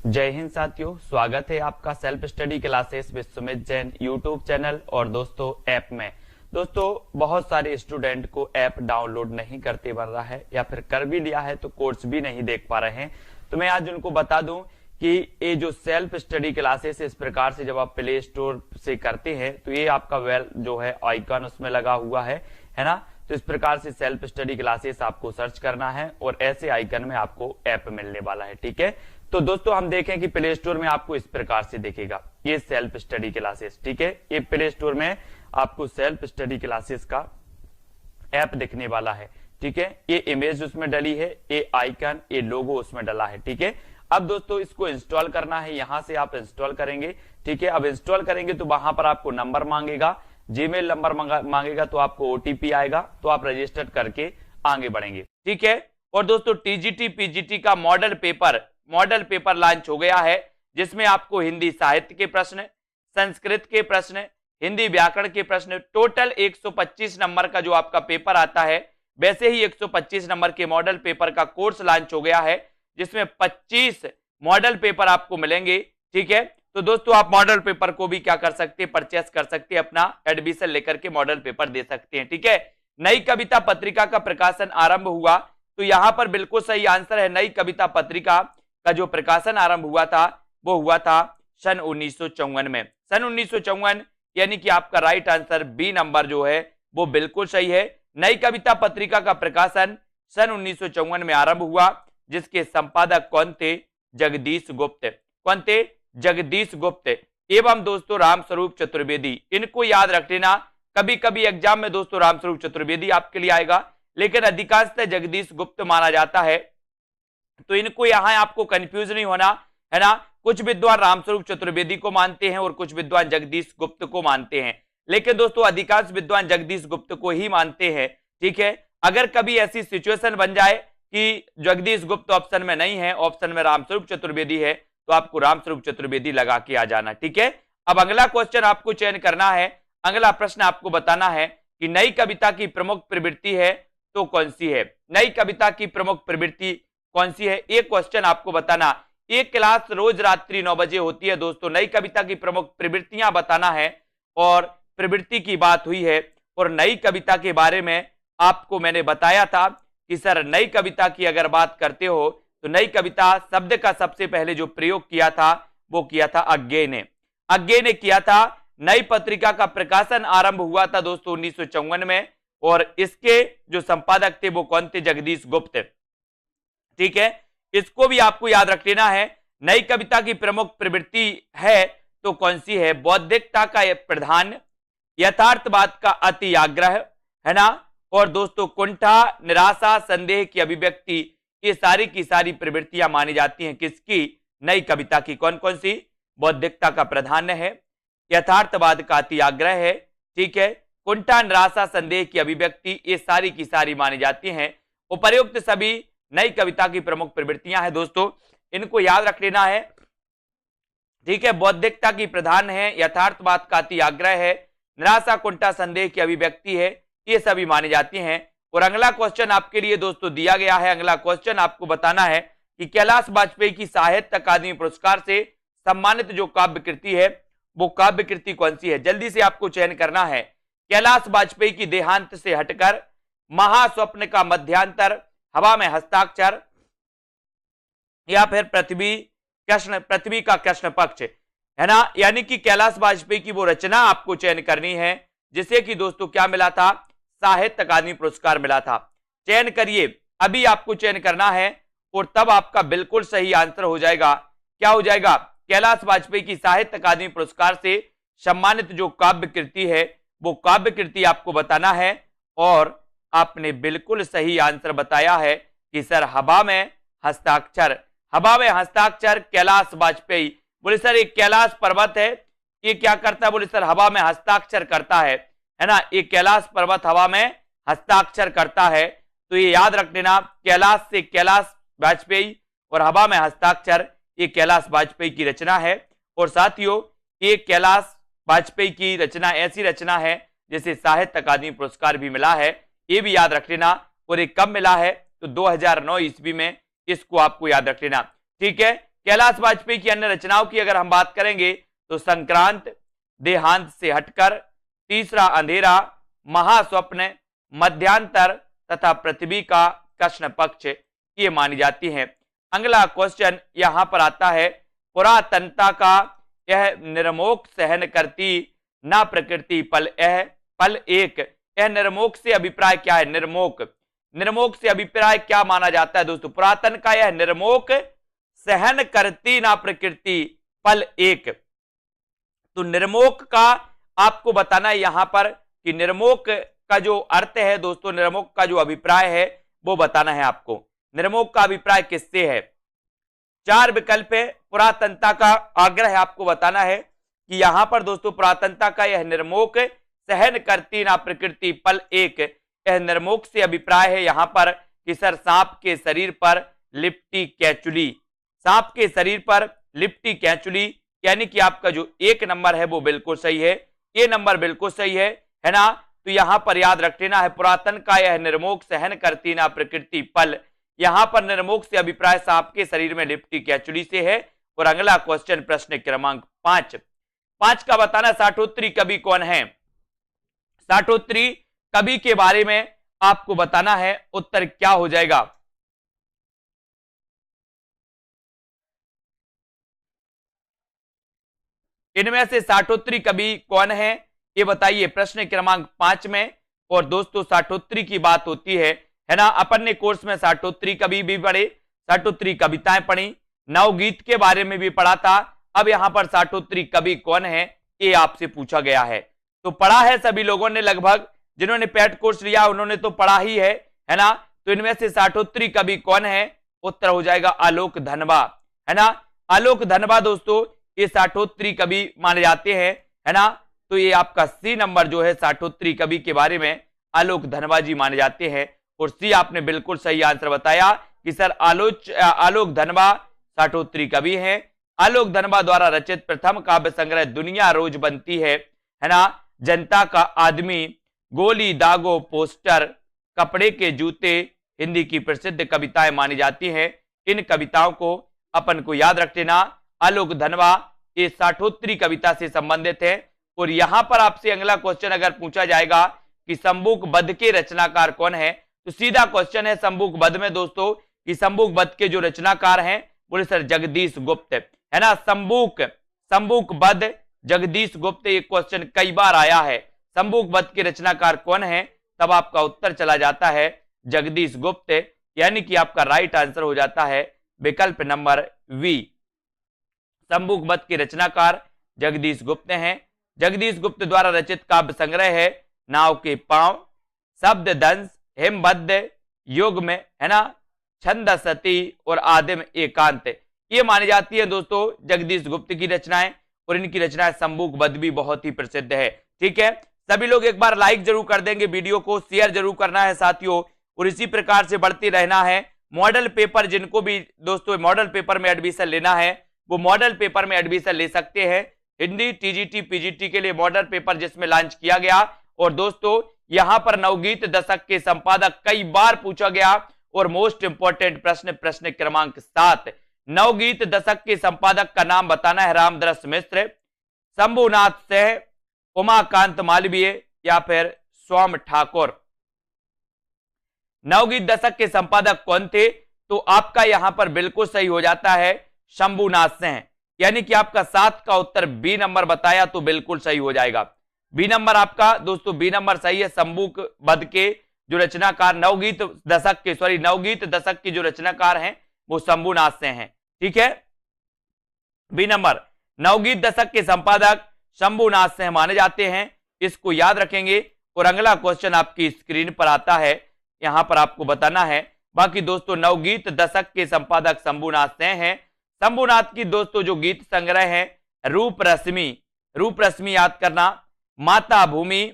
जय हिंद साथियों, स्वागत है आपका self study classes with Sumit Jain YouTube channel और दोस्तों ऐप में। दोस्तों बहुत सारे स्टूडेंट को ऐप डाउनलोड नहीं करते बन रहा है या फिर कर भी लिया है तो कोर्स भी नहीं देख पा रहे हैं। तो मैं आज उनको बता दूं कि ये जो सेल्फ स्टडी क्लासेस इस प्रकार से जब आप प्ले स्टोर से करते हैं तो ये आपका वेल जो है आइकन उसमें लगा हुआ है ना। तो इस प्रकार से सेल्फ स्टडी क्लासेस आपको सर्च करना है और ऐसे आइकन में आपको ऐप मिलने वाला है। ठीक है, तो दोस्तों हम देखें कि प्ले स्टोर में आपको इस प्रकार से दिखेगा ये सेल्फ स्टडी क्लासेस। ठीक है, ये प्ले स्टोर में आपको सेल्फ स्टडी क्लासेस का ऐप दिखने वाला है। ठीक है, ये इमेज उसमें डली है, ये आइकन, ये लोगो उसमें डला है। ठीक है, अब दोस्तों इसको इंस्टॉल करना है, यहां से आप इंस्टॉल करेंगे। ठीक है, अब इंस्टॉल करेंगे तो वहां पर आपको नंबर मांगेगा, जीमेल नंबर मांगेगा, तो आपको ओटीपी आएगा, तो आप रजिस्टर करके आगे बढ़ेंगे। ठीक है, और दोस्तों टीजीटी पीजीटी का मॉडल पेपर लॉन्च हो गया है, जिसमें आपको हिंदी साहित्य के प्रश्न, संस्कृत के प्रश्न, हिंदी व्याकरण के प्रश्न, टोटल 125 नंबर का जो आपका पेपर आता है, वैसे ही 125 नंबर के मॉडल पेपर का कोर्स लॉन्च हो गया है, जिसमें 25 मॉडल पेपर आपको मिलेंगे। ठीक है, तो दोस्तों आप मॉडल पेपर को भी क्या कर सकते हैं, परचेस कर सकते हैं, अपना एडमिशन लेकर के मॉडल पेपर दे सकते हैं। ठीक है, नई कविता पत्रिका का प्रकाशन आरंभ हुआ, तो यहां पर बिल्कुल सही आंसर है, नई कविता पत्रिका का जो प्रकाशन आरंभ हुआ था वो हुआ था सन 1954 में। सन 1954 यानी कि आपका राइट आंसर बी नंबर जो है वो बिल्कुल सही है। नई कविता पत्रिका का प्रकाशन सन 1954 में आरंभ हुआ, जिसके संपादक कौन थे, जगदीश गुप्त। कौन थे, जगदीश गुप्त एवं दोस्तों रामस्वरूप चतुर्वेदी। इनको याद रख लेना, कभी कभी एग्जाम में दोस्तों रामस्वरूप चतुर्वेदी आपके लिए आएगा, लेकिन अधिकांशतः जगदीश गुप्त माना जाता है, तो इनको यहां आपको कंफ्यूज नहीं होना है ना। कुछ विद्वान रामस्वरूप चतुर्वेदी को मानते हैं और कुछ विद्वान जगदीश गुप्त को मानते हैं, लेकिन दोस्तों अधिकांश विद्वान जगदीश गुप्त को ही मानते हैं। ठीक है, अगर कभी ऐसी सिचुएशन बन जाए कि जगदीश गुप्त ऑप्शन में नहीं है, ऑप्शन में रामस्वरूप चतुर्वेदी है, तो आपको रामस्वरूप चतुर्वेदी लगा के आ जाना। ठीक है, अब अगला क्वेश्चन आपको चयन करना है, अगला प्रश्न आपको बताना है कि नई कविता की प्रमुख प्रवृत्ति है तो कौन सी है। नई कविता की प्रमुख प्रवृत्ति कौन सी है, एक क्वेश्चन आपको बताना। एक क्लास रोज रात्रि 9 बजे होती है दोस्तों, नई कविता की प्रमुख प्रवृत्तियां बताना है, और प्रवृत्ति की बात हुई है। और नई कविता के बारे में आपको मैंने बताया था कि सर नई कविता की अगर बात करते हो तो नई कविता शब्द का सबसे पहले जो प्रयोग किया था वो किया था अज्ञे ने किया था। नई पत्रिका का प्रकाशन आरंभ हुआ था दोस्तों 1954 में, और इसके जो संपादक थे वो कौन थे, जगदीश गुप्त। ठीक है, इसको भी आपको याद रख लेना है। नई कविता की प्रमुख प्रवृत्ति है तो कौन सी है, बौद्धिकता का प्रधान, यथार्थवाद का अति आग्रह है ना, और दोस्तों कुंठा, निराशा, संदेह की अभिव्यक्ति, ये सारी की सारी प्रवृत्तियां मानी जाती हैं किसकी, नई कविता की। कौन कौन सी, बौद्धिकता का प्राधान्य है, यथार्थवाद का अति आग्रह है, ठीक है, कुंठा, निराशा, संदेह की अभिव्यक्ति, ये सारी की सारी मानी जाती हैं। उपर्युक्त सभी नई कविता की प्रमुख प्रवृत्तियां हैं दोस्तों, इनको याद रख लेना है। ठीक है, बौद्धिकता की प्रधान है, यथार्थवाद का अति आग्रह है, निराशा, कुंठा, संदेह की अभिव्यक्ति है, ये सभी मानी जाती हैं। और अगला क्वेश्चन आपके लिए दोस्तों दिया गया है, अगला क्वेश्चन आपको बताना है कि कैलाश वाजपेयी की साहित्य अकादमी पुरस्कार से सम्मानित जो काव्य कृति है वो काव्य कृति कौन सी है, जल्दी से आपको चयन करना है। कैलाश वाजपेयी की देहांत से हटकर, महास्वप्न का मध्यांतर, हवा में हस्ताक्षर, या फिर पृथ्वी का कृष्ण पक्ष है ना। यानी कि कैलाश वाजपेयी की वो रचना आपको चयन करनी है जिसे कि दोस्तों क्या मिला था, साहित्य अकादमी पुरस्कार मिला था। चयन करिए, अभी आपको चयन करना है और तब आपका बिल्कुल सही आंसर हो जाएगा। क्या हो जाएगा, कैलाश वाजपेयी की साहित्य अकादमी पुरस्कार से सम्मानित जो काव्य कृति है वो काव्य कृति आपको बताना है। और आपने बिल्कुल सही आंसर बताया है कि सर हवा में हस्ताक्षर। हवा में हस्ताक्षर कैलाश वाजपेयी। बोले सर एक कैलाश पर्वत है, ये क्या करता है, बोले सर हवा में हस्ताक्षर करता है ना, ये कैलाश पर्वत हवा में हस्ताक्षर करता है। तो ये याद रख लेना, कैलाश से कैलाश वाजपेयी और हवा में हस्ताक्षर, ये कैलाश वाजपेयी की रचना है। और साथियों ये कैलाश वाजपेयी की रचना ऐसी रचना है जिसे साहित्य अकादमी पुरस्कार भी मिला है, ये भी याद रख लेना। और ये कब मिला है, तो 2009 ईस्वी में, इसको आपको याद रख लेना। ठीक है, कैलाश वाजपेयी की अन्य रचनाओं की अगर हम बात करेंगे तो संक्रांत, देहांत से हटकर, तीसरा अंधेरा, महास्वप्न, मध्यांतर तथा पृथ्वी का कृष्ण पक्ष ये मानी जाती हैं। अगला क्वेश्चन यहां पर आता है, पुरातनता का यह निर्मोक सहन करती ना प्रकृति पल एक, यह निर्मोक से अभिप्राय क्या है? निर्मोक, निर्मोक से अभिप्राय क्या माना जाता है दोस्तों? पुरातन का यह निर्मोक सहन करती ना प्रकृति पल एक। तो निर्मोक का आपको बताना है यहां पर कि निर्मोक का जो अर्थ है दोस्तों, निर्मोक का जो अभिप्राय है वो बताना है आपको। निर्मोक का अभिप्राय किससे है? 4 विकल्प है। पुरातनता का आग्रह आपको बताना है कि यहां पर दोस्तों पुरातनता का यह निर्मोक सहन करती ना प्रकृति पल एक, यह निर्मोक से अभिप्राय है यहां पर कि सर सांप के शरीर पर लिपटी कैचुली, सांप के शरीर पर लिपटी कैचुली, यानी कि आपका जो 1 नंबर है वो बिल्कुल सही है, ये नंबर बिल्कुल सही है ना। तो यहां पर याद रख लेना है, पुरातन का यह निर्मोक सहन करती ना प्रकृति पल, यहां पर निर्मोक से अभिप्राय सांप के शरीर में लिपटी कैचुली से है। और अगला क्वेश्चन प्रश्न क्रमांक 5 का बताना, साठोत्तरी कवि कौन है? साठोत्तरी कवि के बारे में आपको बताना है, उत्तर क्या हो जाएगा? इनमें से साठोत्तरी कवि कौन है ये बताइए प्रश्न क्रमांक 5 में। और दोस्तों साठोत्तरी की बात होती है ना, अपन ने कोर्स में साठोत्तरी कवि भी पढ़े, साठोत्तरी कविताएं पढ़ी, नवगीत के बारे में भी पढ़ा था। अब यहां पर साठोत्तरी कवि कौन है ये आपसे पूछा गया है। तो पढ़ा है सभी लोगों ने, लगभग जिन्होंने पेड कोर्स लिया उन्होंने तो पढ़ा ही है ना। तो इनमें से साठोत्तरी कवि कौन है? उत्तर हो जाएगा आलोक धनबा, है ना। आलोक धनबा दोस्तों ये साठोत्तरी कवि माने जाते हैं, है ना। तो ये आपका सी नंबर जो है साठोत्तरी कवि के बारे में आलोक धनबा जी माने जाते हैं। और सी आपने बिल्कुल सही आंसर बताया कि सर आलोक धनबा साठोत्तरी कवि हैं। आलोक धनबा द्वारा रचित प्रथम काव्य संग्रह दुनिया रोज बनती है ना, जनता का आदमी, गोली दागो पोस्टर, कपड़े के जूते हिंदी की प्रसिद्ध कविताएं मानी जाती हैं। इन कविताओं को अपन को याद रख लेना। आलोक धनबा ये साठोत्तरी कविता से संबंधित है। और यहां पर आपसे अगला क्वेश्चन अगर पूछा जाएगा कि शंबुक वध के रचनाकार कौन है, तो सीधा क्वेश्चन है शंबुक वध में दोस्तों कि शंबुक वध के जो रचनाकार हैं बोले सर जगदीश गुप्त, है ना। शंबुक वध जगदीश गुप्त, ये क्वेश्चन कई बार आया है। शंबुक वध के रचनाकार कौन है? तब आपका उत्तर चला जाता है जगदीश गुप्त, यानी कि आपका राइट आंसर हो जाता है विकल्प नंबर वी। शंबुक वध के रचनाकार जगदीश गुप्त हैं। जगदीश गुप्त द्वारा रचित काव्य संग्रह है नाव के पांव, शब्द दंश, हिमबद्ध, युग में, है ना, छंदसती और आदिम एकांत, ये मानी जाती है दोस्तों जगदीश गुप्त की रचनाएं। और इनकी रचनाएं शंबुक वध भी बहुत ही प्रसिद्ध है। ठीक है, सभी लोग एक बार लाइक जरूर कर देंगे, वीडियो को शेयर जरूर करना है साथियों। और इसी प्रकार से बढ़ते रहना है। मॉडल पेपर जिनको भी दोस्तों मॉडल पेपर में एडमिशन लेना है वो मॉडल पेपर में एडमिशन ले सकते हैं। हिंदी टीजीटी पीजीटी के लिए मॉडल पेपर जिसमें लॉन्च किया गया। और दोस्तों यहां पर नवगीत दशक के संपादक कई बार पूछा गया और मोस्ट इंपोर्टेंट प्रश्न क्रमांक 7, नवगीत दशक के संपादक का नाम बताना है। रामदरस मिश्र, शंभुनाथ सिंह, उमाकांत मालवीय या फिर स्वाम ठाकुर। नवगीत दशक के संपादक कौन थे? तो आपका यहां पर बिल्कुल सही हो जाता है शंभुनाथ सिंह, यानी कि आपका 7 का उत्तर बी नंबर बताया तो बिल्कुल सही हो जाएगा। बी नंबर आपका दोस्तों बी नंबर सही है। शंबुक वध के जो रचनाकार नवगीत दशक के जो रचनाकार हैं वो शंभुनाथ सिंह हैं। ठीक है, बी नंबर नवगीत दशक के संपादक शंभुनाथ सिंह माने जाते हैं, इसको याद रखेंगे। और अगला क्वेश्चन आपकी स्क्रीन पर आता है, यहां पर आपको बताना है। बाकी दोस्तों नवगीत दशक के संपादक शंभुनाथ सिंह हैं। शंभुनाथ की दोस्तों जो गीत संग्रह है रूप रश्मि याद करना, माता भूमि,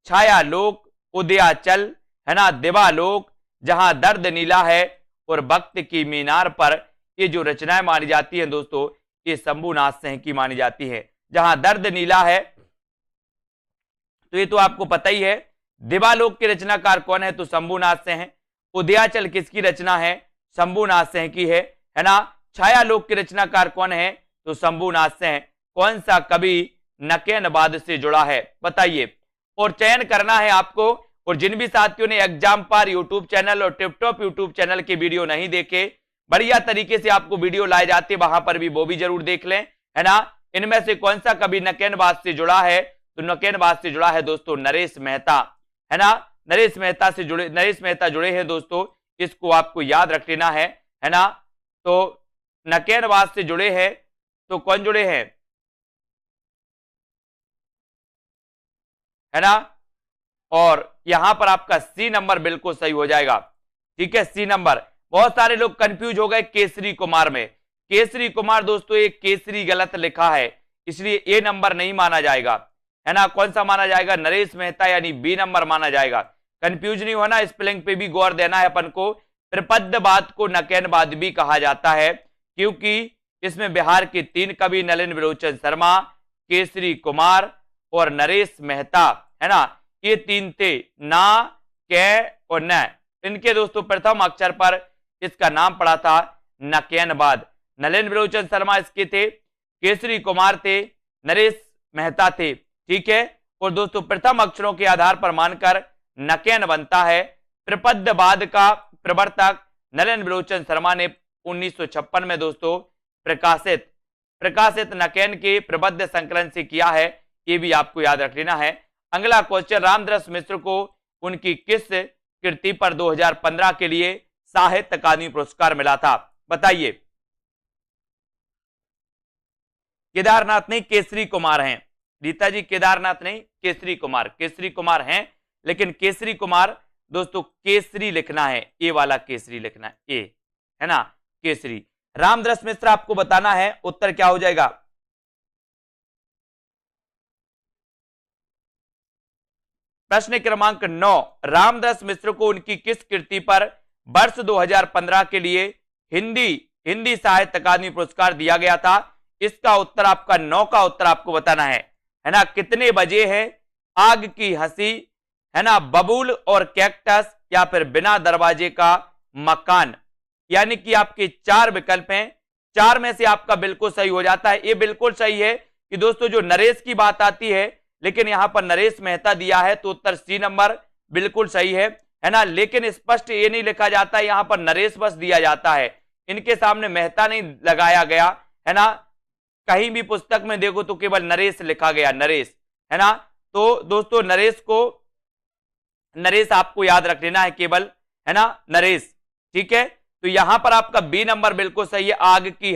छाया लोक, उदयाचल, है ना, दिवालोक, जहां दर्द नीला है और वक्त की मीनार पर, ये जो रचनाएं मानी जाती हैं दोस्तों ये शंभुनाथ सिंह की मानी जाती है। जहां दर्द नीला है तो ये तो आपको पता ही है। दिवालोक के रचनाकार कौन है? तो शंभुनाथ सिंह है। उदयाचल किसकी रचना है? शंभुनाथ सिंह की है ना। छायालोक के रचनाकार कौन है? तो शंभुनाथ से हैं। कौन सा कवि नकेनवाद से जुड़ा है? बताइए। और चयन करना है आपको। और जिन भी साथियों ने एग्जाम पर यूट्यूब चैनल और टिपटॉप यूट्यूब चैनल के वीडियो नहीं देखे, बढ़िया तरीके से आपको वीडियो लाए जाते, वहां पर भी वो भी जरूर देख लें, है ना। इनमें से कौन सा कवि नकेनवाद से जुड़ा है? तो नकेनवाद से जुड़ा है दोस्तों नरेश मेहता, है ना। नरेश मेहता से जुड़े, नरेश मेहता जुड़े हैं दोस्तों, इसको आपको याद रख लेना है ना। तो नकेनवाद से जुड़े हैं, तो कौन जुड़े हैं? है ना। और यहां पर आपका सी नंबर बिल्कुल सही हो जाएगा। ठीक है, सी नंबर। बहुत सारे लोग कंफ्यूज हो गए केसरी कुमार में। केसरी कुमार दोस्तों, एक केसरी गलत लिखा है, इसलिए ए नंबर नहीं माना जाएगा, है ना। कौन सा माना जाएगा? नरेश मेहता, यानी बी नंबर माना जाएगा। कंफ्यूज नहीं होना, स्पेलिंग पे भी गौर देना है अपन को। त्रिपदवाद को नकेनवाद भी कहा जाता है, क्योंकि इसमें बिहार के 3 कवि नलिन विलोचन शर्मा, केसरी कुमार और नरेश मेहता, है ना, ये 3 थे, ना, के और न। इनके दोस्तों प्रथम अक्षर पर इसका नाम पड़ा था नकेनवाद। नलिन विलोचन शर्मा इसके थे, केसरी कुमार थे, नरेश मेहता थे। ठीक है। और दोस्तों प्रथम अक्षरों के आधार पर मानकर नकेन बनता है। त्रिपदवाद का प्रवर्तक नलिन विलोचन शर्मा ने 1956 में दोस्तों प्रकाशित नकेन के प्रबद्ध संकलन से किया है, ये भी आपको याद रख लेना है। अगला क्वेश्चन, रामदास मिश्र को उनकी किस कृति पर 2015 के लिए साहित्य अकादमी पुरस्कार मिला था? बताइए। केदारनाथ नहीं, केसरी कुमार हैं। रीता जी, केदारनाथ नहीं, केसरी कुमार हैं। लेकिन केसरी कुमार दोस्तों केसरी लिखना है, ए वाला केसरी लिखना है, ए, है ना, केसरी। रामदास मिश्र आपको बताना है, उत्तर क्या हो जाएगा? प्रश्न क्रमांक 9, रामदास मिश्र को उनकी किस कृति पर वर्ष 2015 के लिए हिंदी साहित्य अकादमी पुरस्कार दिया गया था? इसका उत्तर आपका 9 का उत्तर आपको बताना है ना। कितने बजे है, आग की हंसी, है ना, बबूल और कैक्टस, या फिर बिना दरवाजे का मकान। यानी कि आपके 4 विकल्प हैं, 4 में से आपका बिल्कुल सही हो जाता है। ये बिल्कुल सही है कि दोस्तों जो नरेश की बात आती है, लेकिन यहां पर नरेश मेहता दिया है, तो उत्तर सी नंबर बिल्कुल सही है ना। लेकिन स्पष्ट ये नहीं लिखा जाता है, यहां पर नरेश बस दिया जाता है, इनके सामने मेहता नहीं लगाया गया, है ना। कहीं भी पुस्तक में देखो तो केवल नरेश लिखा गया, नरेश, है ना। तो दोस्तों नरेश आपको याद रख लेना है केवल, है ना, नरेश। ठीक है। तो यहां पर आपका बी नंबर बिल्कुल सही है, आग की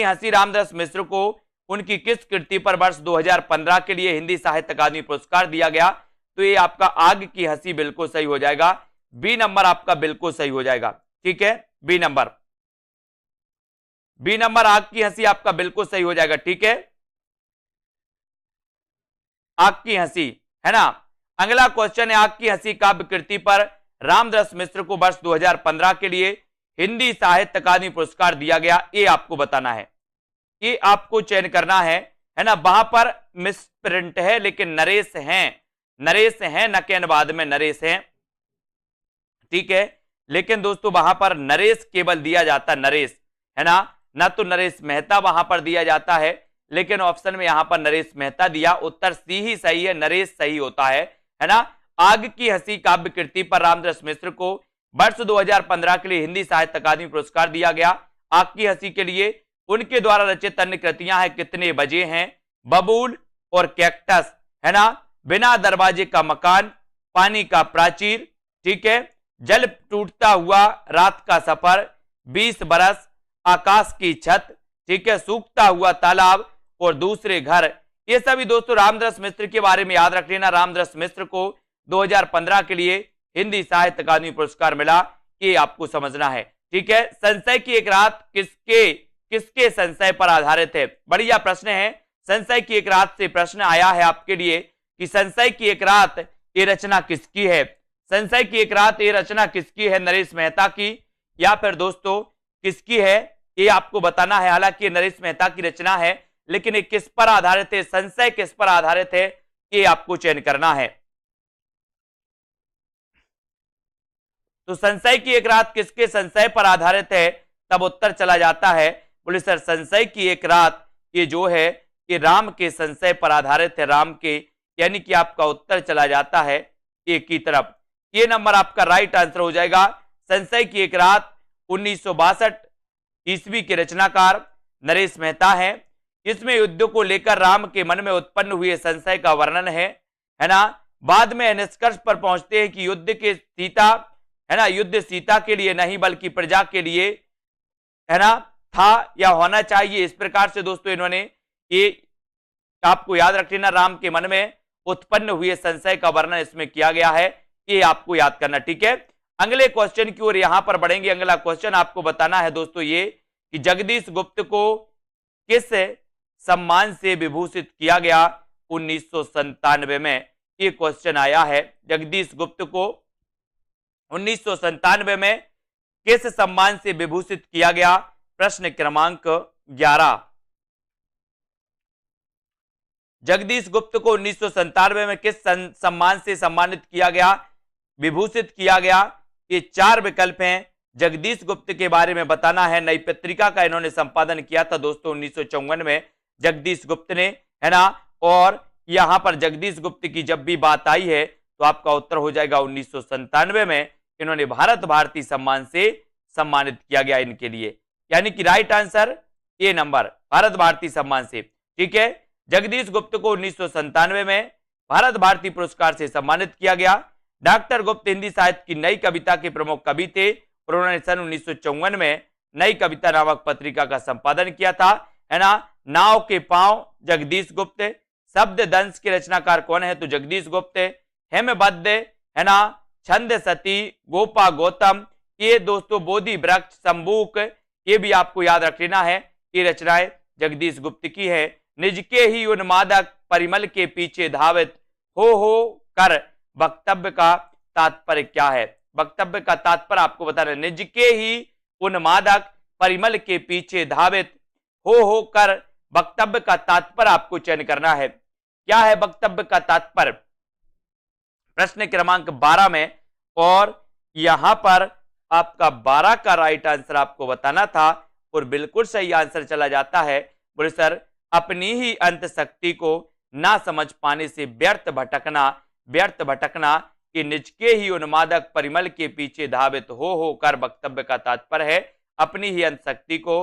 हंसी रामदास मिश्र को उनकी किस कृति पर वर्ष 2015 के लिए हिंदी साहित्य अकादमी पुरस्कार दिया गया? तो ये आपका आग की हंसी बिल्कुल सही हो जाएगा, बी नंबर आपका बिल्कुल सही हो जाएगा। ठीक है, बी नंबर आग की हंसी आपका बिल्कुल सही हो जाएगा। ठीक है, आग की हंसी, है ना। अगला क्वेश्चन है, आग की हंसी काव्य कृति पर रामदास मिश्र को वर्ष 2015 के लिए हिंदी साहित्य अकादमी पुरस्कार दिया गया, ये आपको बताना है, ये आपको चयन करना है ना। वहां पर मिस प्रिंट है, लेकिन नरेश हैं, नकेनवाद में नरेश हैं। ठीक है, लेकिन दोस्तों वहां पर नरेश केवल दिया जाता, नरेश, है ना तो नरेश मेहता वहां पर दिया जाता है, लेकिन ऑप्शन में यहां पर नरेश मेहता दिया। उत्तर सी ही सही है, नरेश सही होता है ना। आग की हंसी काव्य कृति पर रामदास मिश्र को वर्ष 2015 के लिए हिंदी साहित्य अकादमी पुरस्कार दिया गया। आग की हंसी के लिए उनके द्वारा रचित अन्य कृतियां हैं, कितने बजे हैं, बबूल और कैक्टस, है ना, बिना दरवाजे का मकान, पानी का प्राचीर, ठीक है, जल टूटता हुआ रात का सफर, 20 बरस, आकाश की छत, ठीक है, सूखता हुआ तालाब और दूसरे घर। ये सभी दोस्तों रामदास मिश्र के बारे में याद रख लेना। रामदास मिश्र को 2015 के लिए हिंदी साहित्य अकादमी पुरस्कार मिला, ये आपको समझना है। ठीक है, संशय की एक रात किसके संशय पर आधारित है? बढ़िया प्रश्न है। संशय की एक रात से प्रश्न आया है आपके लिए कि संशय की एक रात ये रचना किसकी है? संशय की एक रात ये रचना किसकी है? नरेश मेहता की या फिर दोस्तों किसकी है, ये आपको बताना है। हालांकि नरेश मेहता की रचना है, लेकिन ये किस पर आधारित है, संशय किस पर आधारित है, ये आपको चयन करना है। तो संशय की एक रात किसके संशय पर आधारित है? तब उत्तर चला जाता है, बोले सर संशय की एक रात, ये जो है ये राम के संशय पर आधारित है, राम के, यानी कि आपका उत्तर चला जाता है एक की तरफ। ये नंबर आपका राइट आंसर हो जाएगा। संशय की एक रात 1962 ईस्वी के रचनाकार नरेश मेहता है। इसमें युद्ध को लेकर राम के मन में उत्पन्न हुए संशय का वर्णन है ना। बाद में निष्कर्ष पर पहुंचते हैं कि युद्ध के सीता, है ना, युद्ध सीता के लिए नहीं बल्कि प्रजा के लिए, है ना, था या होना चाहिए। इस प्रकार से दोस्तों इन्होंने ये आपको याद रख लेना, राम के मन में उत्पन्न हुए संशय का वर्णन इसमें किया गया है, ये आपको याद करना, ठीक है। अगले क्वेश्चन की ओर यहां पर बढ़ेंगे। अगला क्वेश्चन आपको बताना है दोस्तों ये कि जगदीश गुप्त को किस सम्मान से विभूषित किया गया 1997 में। ये क्वेश्चन आया है, जगदीश गुप्त को 1997 में किस सम्मान से विभूषित किया गया। प्रश्न क्रमांक 11। जगदीश गुप्त को 1997 में किस सम्मान से सम्मानित किया गया, विभूषित किया गया। ये 4 विकल्प हैं। जगदीश गुप्त के बारे में बताना है। नई पत्रिका का इन्होंने संपादन किया था दोस्तों 1954 में जगदीश गुप्त ने, है ना। और यहां पर जगदीश गुप्त की जब भी बात आई है तो आपका उत्तर हो जाएगा 1997 में इन्होंने भारत भारती सम्मान से सम्मानित किया गया इनके लिए, यानी कि right answer A number, Bharat Bharati Samman से, ठीक है। जगदीश गुप्त को 1997 में भारत भारती पुरस्कार से सम्मानित किया गया। डॉक्टर गुप्त हिंदी साहित्य की नई कविता के प्रमुख कवि थे और उन्होंने सन 1954 में नई कविता नामक पत्रिका का संपादन किया था, है ना। नाव के पांव जगदीश गुप्त। शब्द दंश के रचनाकार कौन है, तो जगदीश गुप्त। हेमबद्ध, है ना, छंद सती, गोपा गौतम, ये दोस्तों बोधि वृक्ष, संबूक, ये भी आपको याद रख लेना है, ये रचनाएं जगदीश गुप्त की है। निज के ही उन्मादक परिमल के पीछे धावित हो कर वक्तव्य का तात्पर्य क्या है। वक्तव्य का तात्पर्य आपको बताना है। निज के ही उन्मादक परिमल के पीछे धावित हो कर वक्तव्य का तात्पर्य आपको चयन करना है। क्या है वक्तव्य का तात्पर्य, प्रश्न क्रमांक 12 में। और यहां पर आपका 12 का राइट आंसर आपको बताना था और बिल्कुल सही आंसर चला जाता है। बोले सर अपनी ही अंत शक्ति को ना समझ पाने से व्यर्थ भटकना कि निज के ही उन्मादक परिमल के पीछे धावित हो कर वक्तव्य का तात्पर्य है अपनी ही अंत शक्ति को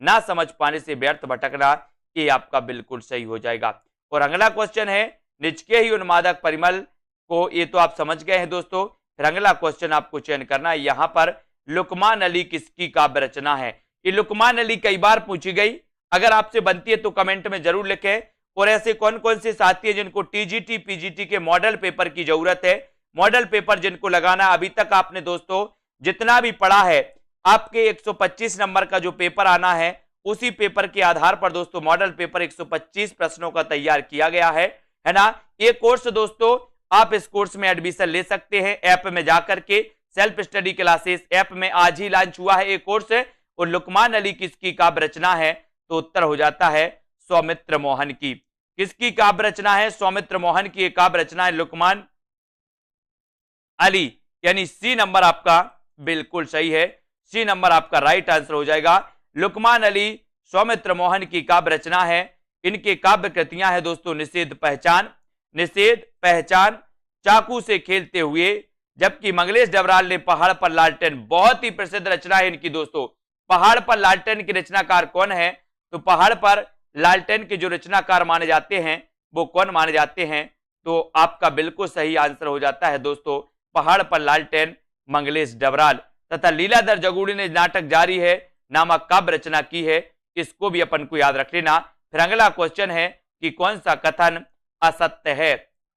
ना समझ पाने से व्यर्थ भटकना, ये आपका बिल्कुल सही हो जाएगा। और अगला क्वेश्चन है निज के ही उन्मादक परिमल को, ये तो आप समझ गए हैं दोस्तों। फिर अगला क्वेश्चन आपको चयन करना है। यहां पर लुकमान अली किसकी काव्य रचना है। ये लुकमान अली कई बार पूछी गई, अगर आपसे बनती है तो कमेंट में जरूर लिखें। और ऐसे कौन कौन से साथी हैं जिनको टीजीटी पीजीटी के मॉडल पेपर की जरूरत है, मॉडल पेपर जिनको लगाना है, अभी तक आपने दोस्तों जितना भी पढ़ा है, आपके 125 नंबर का जो पेपर आना है उसी पेपर के आधार पर दोस्तों मॉडल पेपर 125 प्रश्नों का तैयार किया गया है ना। ये कोर्स दोस्तों आप इस कोर्स में एडमिशन ले सकते हैं ऐप में जाकर के। सेल्फ स्टडी क्लासेस ऐप में आज ही लॉन्च हुआ है ये कोर्स। और लुकमान अली किसकी काव्य रचना है, तो उत्तर हो जाता है सौमित्र मोहन की। किसकी काव्य रचना है, सौमित्र मोहन की काव्य रचना है लुकमान अली, यानी सी नंबर आपका बिल्कुल सही है। सी नंबर आपका राइट आंसर हो जाएगा। लुकमान अली सौमित्र मोहन की काव्य रचना है। इनके काव्य कृतियां हैं दोस्तों निषेध पहचान, चाकू से खेलते हुए, जबकि मंगलेश डबराल ने पहाड़ पर लालटेन, बहुत ही प्रसिद्ध रचना है इनकी दोस्तों। पहाड़ पर लालटेन के रचनाकार कौन है, तो पहाड़ पर लालटेन के जो रचनाकार माने जाते हैं वो कौन माने जाते हैं, तो आपका बिल्कुल सही आंसर हो जाता है दोस्तों पहाड़ पर लालटेन मंगलेश डबराल। तथा लीलाधर जगूड़ी ने नाटक जारी है नामक काव्य रचना की है, इसको भी अपन को याद रख लेना। फिर अगला क्वेश्चन है कि कौन सा कथन असत्य है।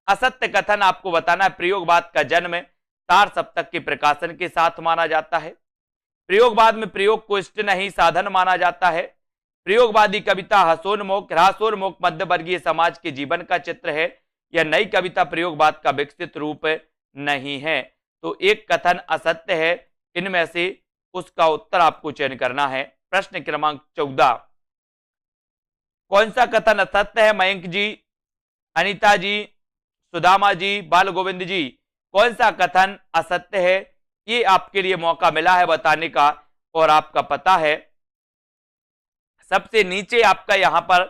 असत्य कथन आपको बताना है। प्रयोगवाद का जन्म तार सप्तक के प्रकाशन के साथ माना जाता है। प्रयोगवाद में प्रयोग को इष्ट नहीं साधन माना जाता है। प्रयोगवादी कविता ह्रासोन्मुख मध्य वर्गीय समाज के जीवन का चित्र है। यह नई कविता प्रयोगवाद का विकसित रूप नहीं है। तो एक कथन असत्य है, इनमें से उसका उत्तर आपको चयन करना है। प्रश्न क्रमांक 14, कौन सा कथन असत्य है मयंक जी, अनीता जी, सुदामा जी, बाल गोविंद जी, कौन सा कथन असत्य है, ये आपके लिए मौका मिला है बताने का। और आपका पता है सबसे नीचे आपका यहां पर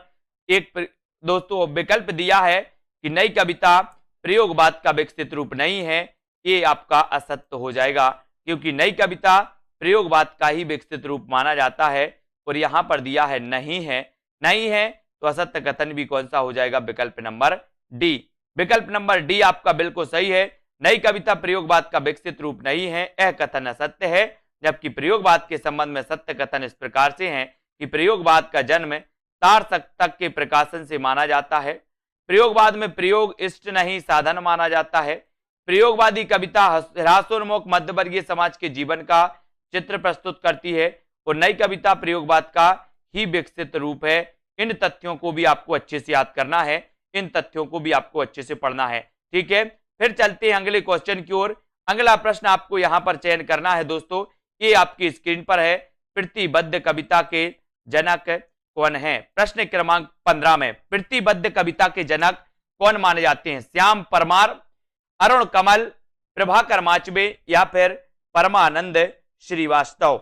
एक दोस्तों विकल्प दिया है कि नई कविता प्रयोगवाद का विकसित रूप नहीं है, ये आपका असत्य हो जाएगा, क्योंकि नई कविता प्रयोगवाद का ही विकसित रूप माना जाता है। और यहां पर दिया है नहीं है, नहीं है तो असत्य कथन भी कौन सा हो जाएगा, विकल्प नंबर डी। विकल्प नंबर डी आपका बिल्कुल सही है। नई कविता प्रयोगवाद का विकसित रूप नहीं है, यह कथन असत्य है। जबकि प्रयोगवाद के संबंध में सत्य कथन इस प्रकार से है कि प्रयोगवाद का जन्म तारसप्तक के प्रकाशन से माना जाता है। प्रयोगवाद में प्रयोग इष्ट नहीं साधन माना जाता है। प्रयोगवादी कविता ह्रासोन्मुख मध्यवर्गीय समाज के जीवन का चित्र प्रस्तुत करती है और नई कविता प्रयोगवाद का ही विकसित रूप है। इन तथ्यों को भी आपको अच्छे से याद करना है, इन तथ्यों को भी आपको अच्छे से पढ़ना है। ठीक है, फिर चलते हैं अगले क्वेश्चन की ओर। अगला प्रश्न आपको यहां पर चयन करना है दोस्तों, ये आपकी स्क्रीन पर है। प्रतिबद्ध कविता के जनक कौन है? प्रश्न क्रमांक 15 में प्रतिबद्ध कविता के जनक कौन माने जाते हैं? श्याम परमार, अरुण कमल, प्रभाकर माचबे या फिर परमानंद श्रीवास्तव?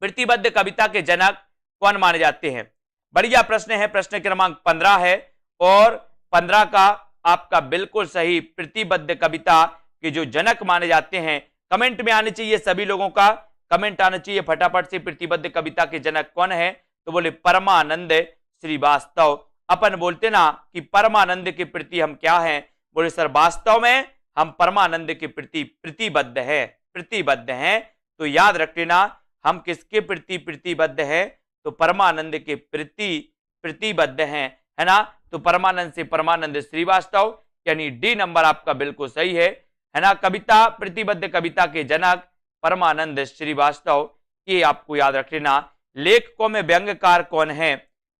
प्रतिबद्ध कविता के जनक कौन माने जाते हैं? बढ़िया प्रश्न है, प्रश्न क्रमांक 15 है और 15 का आपका बिल्कुल सही प्रतिबद्ध कविता के जो जनक माने जाते हैं, कमेंट में आने चाहिए, सभी लोगों का कमेंट आना चाहिए फटाफट से, प्रतिबद्ध कविता के जनक कौन है? तो बोले परमानंद श्रीवास्तव। अपन बोलते ना कि परमानंद के प्रति हम क्या हैं? बोले सर वास्तव में हम परमानंद के प्रति प्रतिबद्ध है, प्रतिबद्ध हैं। तो याद रख लेना हम किसके प्रति प्रतिबद्ध हैं? तो परमानंद के प्रति प्रतिबद्ध हैं, है ना। तो परमानंद से परमानंद श्रीवास्तव, यानी डी नंबर आपका बिल्कुल सही है ना। कविता प्रतिबद्ध कविता के जनक परमानंद श्रीवास्तव, ये आपको याद रख लेना। लेखकों में व्यंग्यकार कौन है?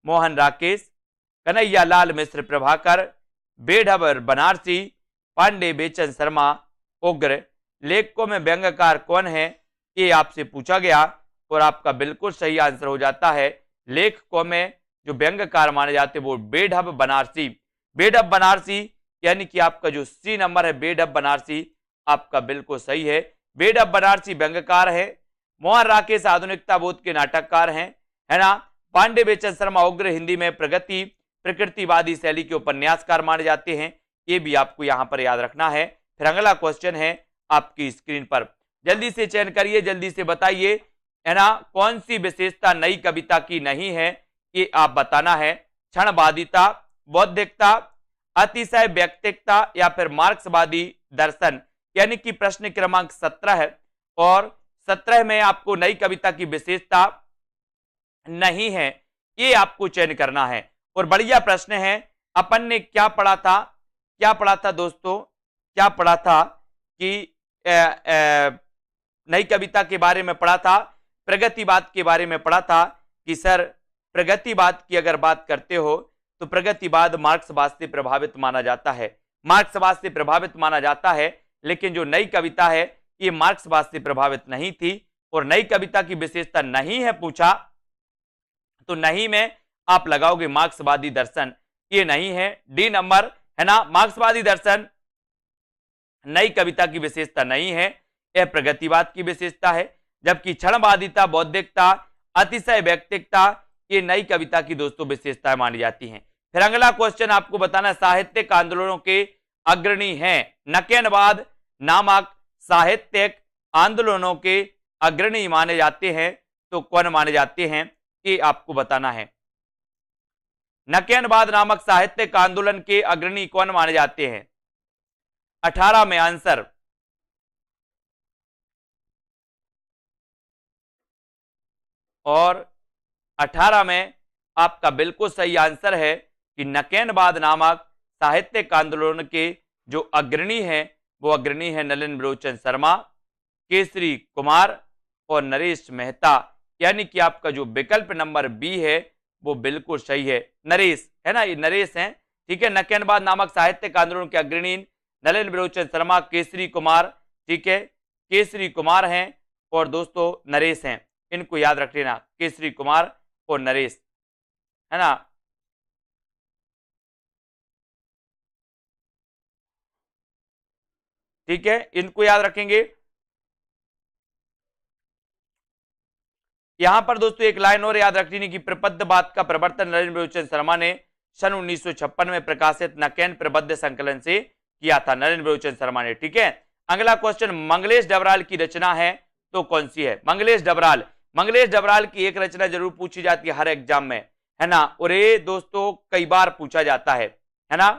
मोहन राकेश, कन्हैया लाल मिश्र प्रभाकर, बेढब बनारसी, पांडे बेचन शर्मा उग्र। लेखकों में व्यंग्यकार कौन है, ये आपसे पूछा गया और आपका बिल्कुल सही आंसर हो जाता है। लेखकों में जो व्यंग्यकार माने जाते हैं वो बेढब बनारसी। बेढब बनारसी यानी कि आपका जो सी नंबर है बेढब बनारसी आपका बिल्कुल सही है। बेढब बनारसी व्यंग्यकार है। मोहन राकेश आधुनिकता बोध के नाटककार हैं, है ना। पांडे बेचन शर्मा उग्र हिंदी में प्रगति प्रकृतिवादी शैली के उपन्यासकार माने जाते हैं, ये भी आपको यहां पर याद रखना है। फिर अगला क्वेश्चन है आपकी स्क्रीन पर, जल्दी से चयन करिए, जल्दी से बताइए, है ना। कौन सी विशेषता नई कविता की नहीं है, ये आप बताना है। क्षणवादिता, बौद्धिकता, अतिशय व्यक्तिकता या फिर मार्क्सवादी दर्शन, यानी कि प्रश्न क्रमांक 17 है और 17 में आपको नई कविता की विशेषता नहीं है, ये आपको चयन करना है। और बढ़िया प्रश्न है। अपन ने क्या पढ़ा था, क्या पढ़ा था दोस्तों, क्या पढ़ा था कि नई कविता के बारे में पढ़ा था, प्रगतिवाद के बारे में पढ़ा था कि सर प्रगतिवाद की अगर बात करते हो तो प्रगतिवाद मार्क्सवाद से प्रभावित माना जाता है, मार्क्सवाद से प्रभावित माना जाता है। लेकिन जो नई कविता है ये मार्क्सवाद से प्रभावित नहीं थी। और नई कविता की विशेषता नहीं है पूछा तो नहीं में आप लगाओगे मार्क्सवादी दर्शन, ये नहीं है, डी नंबर, है ना। मार्क्सवादी दर्शन नई कविता की विशेषता नहीं है, यह प्रगतिवाद की विशेषता है। जबकि क्षणवादिता, बौद्धिकता, अतिशय व्यक्तिकता ये नई कविता की दोस्तों विशेषताएं मानी जाती हैं। फिर अगला क्वेश्चन आपको बताना, साहित्यिक आंदोलनों के अग्रणी हैं, नकेनवाद नामक साहित्यिक आंदोलनों के अग्रणी माने जाते हैं, तो कौन माने जाते हैं ये आपको बताना है। नकेनवाद नामक साहित्यिक आंदोलन के अग्रणी कौन माने जाते हैं? 18 में आंसर, और 18 में आपका बिल्कुल सही आंसर है कि नकेनवाद नामक साहित्यिक आंदोलन के जो अग्रणी हैं वो अग्रणी है नलिन बलोचन शर्मा, केसरी कुमार और नरेश मेहता, यानी कि आपका जो विकल्प नंबर बी है वो बिल्कुल सही है, नरेश, है ना, ये नरेश हैं। ठीक है, नकेनवाद नामक साहित्यिक आंदोलन के अग्रणी नलिन बलोचन शर्मा, केसरी कुमार, ठीक है, केसरी कुमार हैं और दोस्तों नरेश हैं, इनको याद रख लेना, केसरी कुमार और नरेश, है ना। ठीक है, इनको याद रखेंगे। यहां पर दोस्तों एक लाइन और याद रखनी है कि प्रपद्य बात का प्रवर्तन नरेंद्र बिरोचन शर्मा ने सन 1956 में प्रकाशित नकेन प्रबद्ध संकलन से किया था, नरेंद्र बिरोचन शर्मा ने। ठीक है, अगला क्वेश्चन, मंगलेश डबराल की रचना है तो कौन सी है? मंगलेश डबराल की एक रचना जरूर पूछी जाती है हर एग्जाम में, है ना, और ये दोस्तों कई बार पूछा जाता है ना।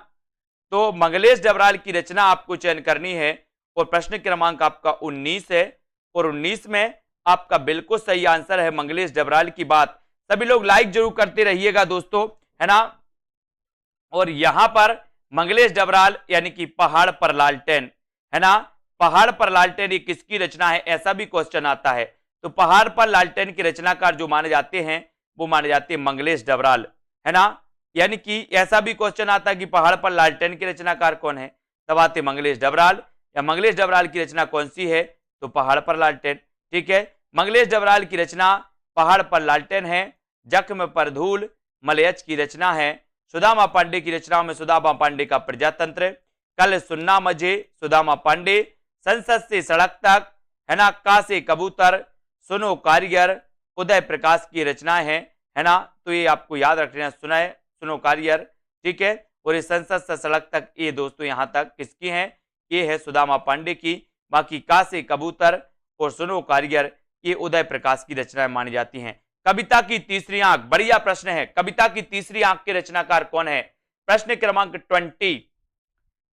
तो मंगलेश डबराल की रचना आपको चयन करनी है और प्रश्न क्रमांक आपका 19 है और 19 में आपका बिल्कुल सही आंसर है मंगलेश डबराल की बात। सभी लोग लाइक जरूर करते रहिएगा दोस्तों, है ना। और यहां पर मंगलेश डबराल यानी कि पहाड़ पर लालटेन, है ना, पहाड़ पर लालटेन ये किसकी रचना है, ऐसा भी क्वेश्चन आता है। तो पहाड़ पर लालटेन के रचनाकार जो माने जाते हैं वो माने जाते हैं मंगलेश डबराल, है ना। यानी कि ऐसा भी क्वेश्चन आता है कि पहाड़ पर लालटेन के रचनाकार कौन है, तब आते मंगलेश डबराल, या मंगलेश डबराल की रचना कौन सी है, तो पहाड़ पर लालटेन। ठीक है, मंगलेश डबराल की रचना पहाड़ पर लालटेन है। जख्म पर धूल मलयच की रचना है। सुदामा पांडे की रचनाओं में सुदामा पांडे का प्रजातंत्र, कल सुन्ना मजे सुदामा पांडे, संसद से सड़क तक, है ना, का से कबूतर, सुनो कारियर, उदय प्रकाश की रचनाएं हैं, है ना। तो ये आपको याद रखना, सुनो कारियर, ठीक है। और ये संसद से सड़क तक, ये दोस्तों यहां तक किसकी है, ये है सुदामा पांडे की। बाकी का से कबूतर और सुनो कारियर ये उदय प्रकाश की रचनाएं मानी जाती हैं। कविता की तीसरी आंख, बढ़िया प्रश्न है, कविता की तीसरी आंख के रचनाकार कौन है? प्रश्न क्रमांक 20,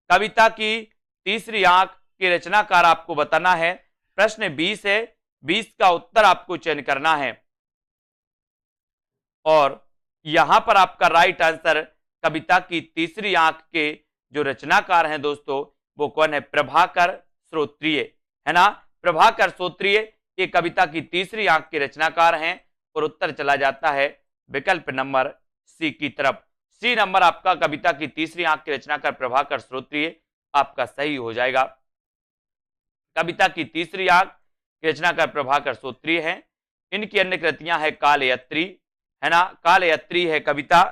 कविता की तीसरी आंख के रचनाकार आपको बताना है। प्रश्न 20 है, 20 का उत्तर आपको चयन करना है और यहां पर आपका राइट आंसर कविता की तीसरी आंख के जो रचनाकार हैं दोस्तों वो कौन है? प्रभाकर श्रोत्रिय, है ना। प्रभाकर श्रोत्रिय ये कविता की तीसरी आंख के रचनाकार हैं और उत्तर चला जाता है विकल्प नंबर सी की तरफ। सी नंबर आपका कविता की तीसरी आंख के रचनाकार प्रभाकर श्रोत्रिय आपका सही हो जाएगा। कविता की तीसरी आंख के रचनाकार प्रभाकर श्रोत्रिय है। इनकी अन्य कृतियां है कालयत्री, है ना, कालयत्री है कविता,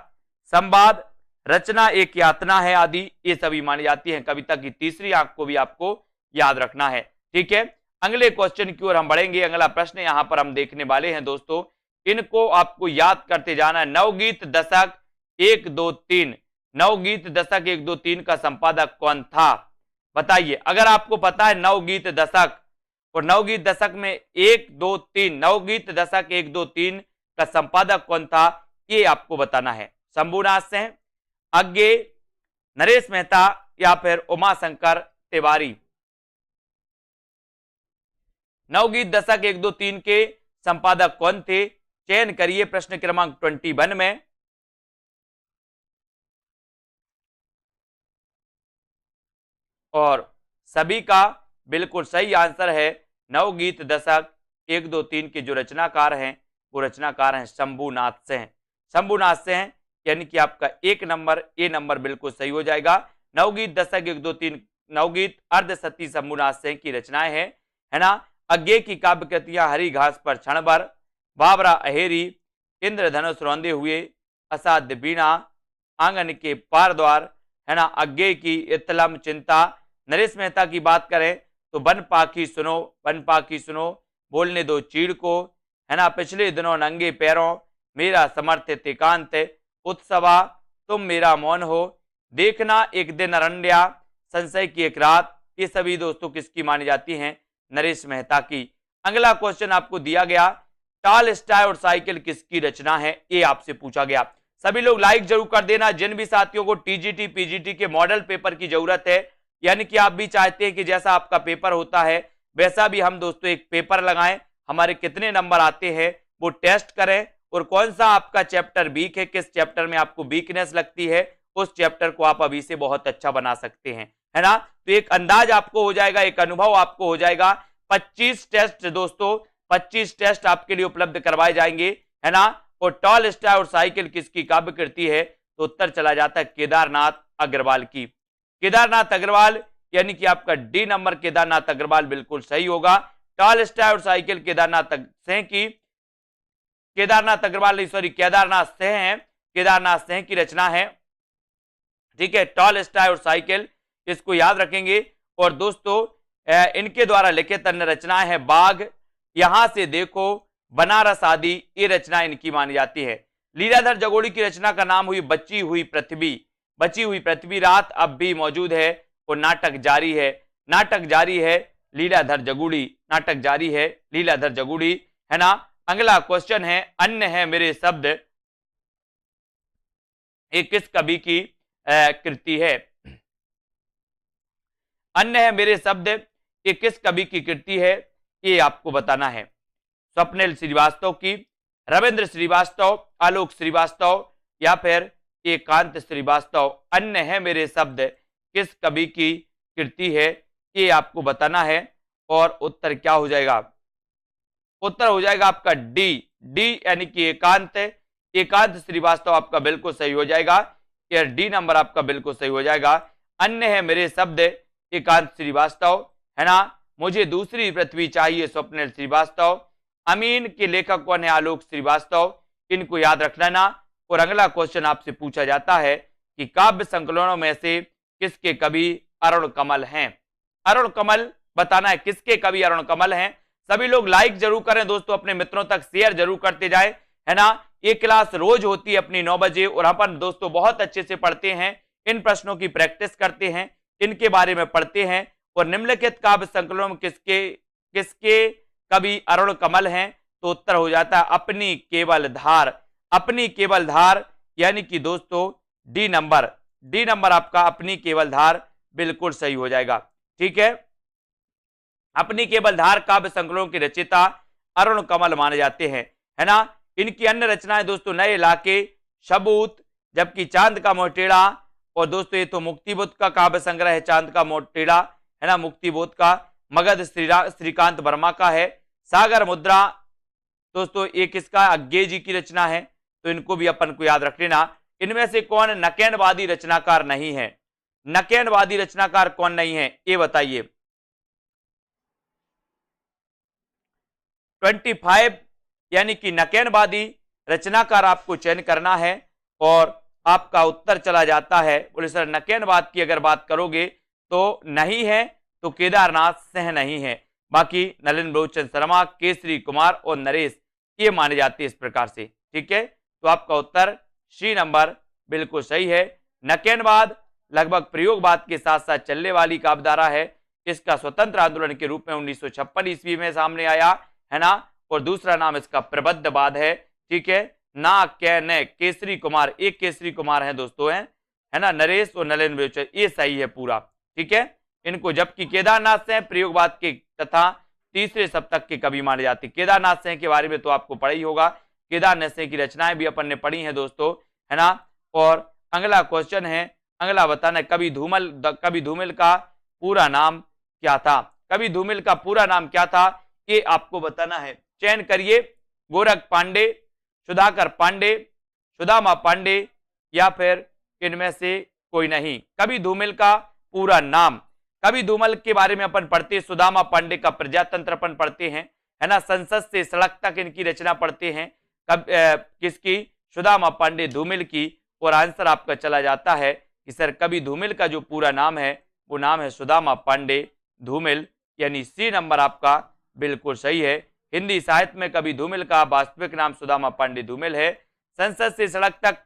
संवाद, रचना एक यातना है आदि, ये सभी मानी जाती हैं। कविता की तीसरी आंख को भी आपको याद रखना है। ठीक है, अगले क्वेश्चन की ओर हम बढ़ेंगे। अगला प्रश्न यहां पर हम देखने वाले हैं दोस्तों, इनको आपको याद करते जाना है। नवगीत दशक 1, 2, 3, नवगीत दशक 1, 2, 3 का संपादक कौन था? बताइए, अगर आपको पता है नवगीत दशक और नवगीत दशक में 1, 2, 3, नवगीत दशक 1, 2, 3 का संपादक कौन था, ये आपको बताना है। शंभुनाथ सिंह, अज्ञे, नरेश मेहता या फिर उमाशंकर तिवारी। नवगीत दशक 1, 2, 3 के संपादक कौन थे? चयन करिए प्रश्न क्रमांक 21 में। और सभी का बिल्कुल सही आंसर है नवगीत दशक 1, 2, 3 के जो रचनाकार हैं वो रचनाकार हैं शंभुनाथ सिंह। शंभुनाथ सिंह यानी कि आपका एक नंबर ए नंबर बिल्कुल सही हो जाएगा। नवगीत दशक 1, 2, 3 नवगीत अर्धसती शंभुनाथ सिंह की रचनाएं हैं, है ना। अज्ञे की काव्य कृतियां हरी घास पर क्षण भर, बाबरा अहेरी, इंद्रधनुष रौंदे हुए, असाध्य बीणा, आंगन के पार द्वार, है ना। अज्ञे की इतलम चिंता। नरेश मेहता की बात करें तो वन पाखी सुनो, वन पाखी सुनो, बोलने दो चीड़ को, है ना। पिछले दिनों नंगे पैरों, मेरा समर्थ एकांत, उत्सवा, तुम मेरा मौन हो, देखना एक दिन अरण्या, संशय की एक रात, ये सभी दोस्तों किसकी मानी जाती हैं? नरेश मेहता की। अगला क्वेश्चन आपको दिया गया, टॉलस्टॉय और साइकिल किसकी रचना है, ये आपसे पूछा गया। सभी लोग लाइक जरूर कर देना। जिन भी साथियों को टीजीटी पीजीटी के मॉडल पेपर की जरूरत है, यानी कि आप भी चाहते हैं कि जैसा आपका पेपर होता है वैसा भी हम दोस्तों एक पेपर लगाएं, हमारे कितने नंबर आते हैं वो टेस्ट करें, और कौन सा आपका चैप्टर वीक है, किस चैप्टर में आपको वीकनेस लगती है, उस चैप्टर को आप अभी से बहुत अच्छा बना सकते हैं, है ना। तो एक अंदाज आपको हो जाएगा, एक अनुभव आपको हो जाएगा। 25 टेस्ट दोस्तों, 25 टेस्ट आपके लिए उपलब्ध करवाए जाएंगे, है ना। और टॉलस्टॉय और साइकिल किसकी काव्य कृति है, तो उत्तर चला जाता है केदारनाथ अग्रवाल की। केदारनाथ अग्रवाल यानी कि आपका डी नंबर केदारनाथ अग्रवाल बिल्कुल सही होगा। टॉलस्टॉय और साइकिल केदारनाथ सिंह की, केदारनाथ अग्रवाल सॉरी केदारनाथ सिंह है, केदारनाथ सिंह की रचना है, ठीक है। टॉलस्टॉय और साइकिल इसको याद रखेंगे। और दोस्तों इनके द्वारा लिखित अन्य रचनाएं हैं बाघ, यहां से देखो, बनारस आदि ये रचना इनकी मानी जाती है। लीलाधर जगोड़ी की रचना का नाम हुई बची हुई पृथ्वी। बची हुई पृथ्वी रात अब भी मौजूद है और नाटक जारी है। नाटक जारी है लीलाधर जगोड़ी, नाटक जारी है लीलाधर जगोड़ी, है ना। अगला क्वेश्चन है अन्य है मेरे शब्द, ये किस कवि की कृति है? अन्य है मेरे शब्द ये किस कवि की कृति है, ये आपको बताना है। स्वप्निल श्रीवास्तव की, रविंद्र श्रीवास्तव, आलोक श्रीवास्तव या फिर एकांत श्रीवास्तव। अन्य है मेरे शब्द किस कवि की कृति है, ये आपको बताना है। और उत्तर क्या हो जाएगा? उत्तर हो जाएगा आपका डी, डी यानी कि एकांत, एकांत श्रीवास्तव आपका बिल्कुल सही हो जाएगा। यार डी नंबर आपका बिल्कुल सही हो जाएगा। अन्य है मेरे शब्द एकांत श्रीवास्तव, है ना। मुझे दूसरी पृथ्वी चाहिए स्वप्निल श्रीवास्तव। अमीन के लेखक कौन है? आलोक श्रीवास्तव। इनको याद रख लेना। और अगला क्वेश्चन आपसे पूछा जाता है कि काव्य संकलनों में से किसके कवि अरुण कमल हैं? अरुण कमल बताना है किसके कवि अरुण कमल हैं। सभी लोग लाइक जरूर करें दोस्तों, अपने मित्रों तक शेयर जरूर करते जाए, है ना। ये क्लास रोज होती है अपनी 9 बजे और अपन दोस्तों बहुत अच्छे से पढ़ते हैं, इन प्रश्नों की प्रैक्टिस करते हैं, इनके बारे में पढ़ते हैं। और निम्नलिखित काव्य संकलनों में किसके किसके कवि अरुण कमल हैं? तो उत्तर हो जाता है अपनी केवल धार। अपनी केवल धार यानी कि दोस्तों डी नंबर, डी नंबर आपका अपनी केवल धार बिल्कुल सही हो जाएगा। ठीक है, अपनी केवल धार काव्य संकलनों के रचयिता अरुण कमल माने जाते हैं, है ना। इनकी अन्य रचनाएं दोस्तों नए इलाके, सबूत, जबकि चांद का मोटेड़ा, और दोस्तों ये तो मुक्तिबोध का काव्य संग्रह है चांद का मोटेड़ा, है ना, मुक्तिबोध का। मगध श्रीकांत वर्मा का है। सागर मुद्रा दोस्तों ये किसका? अज्ञे जी की रचना है, तो इनको भी अपन को याद रख लेना। इनमें से कौन नकेनवादी रचनाकार नहीं है? नकेनवादी रचनाकार कौन नहीं है ये बताइए। 25 यानी कि नकेनवादी रचनाकार आपको चयन करना है और आपका उत्तर चला जाता है। बोले सर नकेनवाद की अगर बात करोगे तो नहीं है, तो केदारनाथ सिंह नहीं है, बाकी नलिन बलोचन शर्मा, केसरी कुमार और नरेश ये माने जाते हैं इस प्रकार से। ठीक है, तो आपका उत्तर सी नंबर बिल्कुल सही है। नकेनवाद लगभग प्रयोगवाद के साथ साथ चलने वाली काव्यधारा है। इसका स्वतंत्र आंदोलन के रूप में 1956 ईस्वी में सामने आया, है ना। और दूसरा नाम इसका प्रबद्धवाद है। ठीक है, ना कै न केसरी कुमार, एक केसरी कुमार है दोस्तों, है ना, नरेश और नलिन बलोचन, ये सही है पूरा। ठीक है, इनको जबकि केदारनाथ सिंह प्रयोगवाद के तथा तीसरे सप्तक के कवि माने जाते। केदारनाथ सिंह के बारे में तो आपको पढ़ा ही होगा, केदारनाथ सिंह की रचनाएं भी अपन ने पढ़ी हैं दोस्तों, है ना। और अगला क्वेश्चन है, अगला बताना कवि धूमिल का पूरा नाम क्या था? कवि धूमिल का पूरा नाम क्या था ये आपको बताना है। चयन करिए, गोरख पांडे, सुधाकर पांडे, सुदामा पांडे या फिर इनमें से कोई नहीं। कवि धूमिल का पूरा नाम, कवि धूमिल के बारे में अपन पढ़ते हैं, सुदामा पांडे का प्रजातंत्र अपन पढ़ते हैं, है ना, संसद से सड़क तक इनकी रचना पढ़ते हैं। किसकी? सुदामा पांडे धूमिल की। और आंसर आपका चला जाता है कि सर कवि धूमिल का जो पूरा नाम है वो नाम है सुदामा पांडे धूमिल, यानी सी नंबर आपका बिल्कुल सही है। हिंदी साहित्य में कवि धूमिल का वास्तविक नाम सुदामा पांडे धूमिल है। संसद से सड़क तक,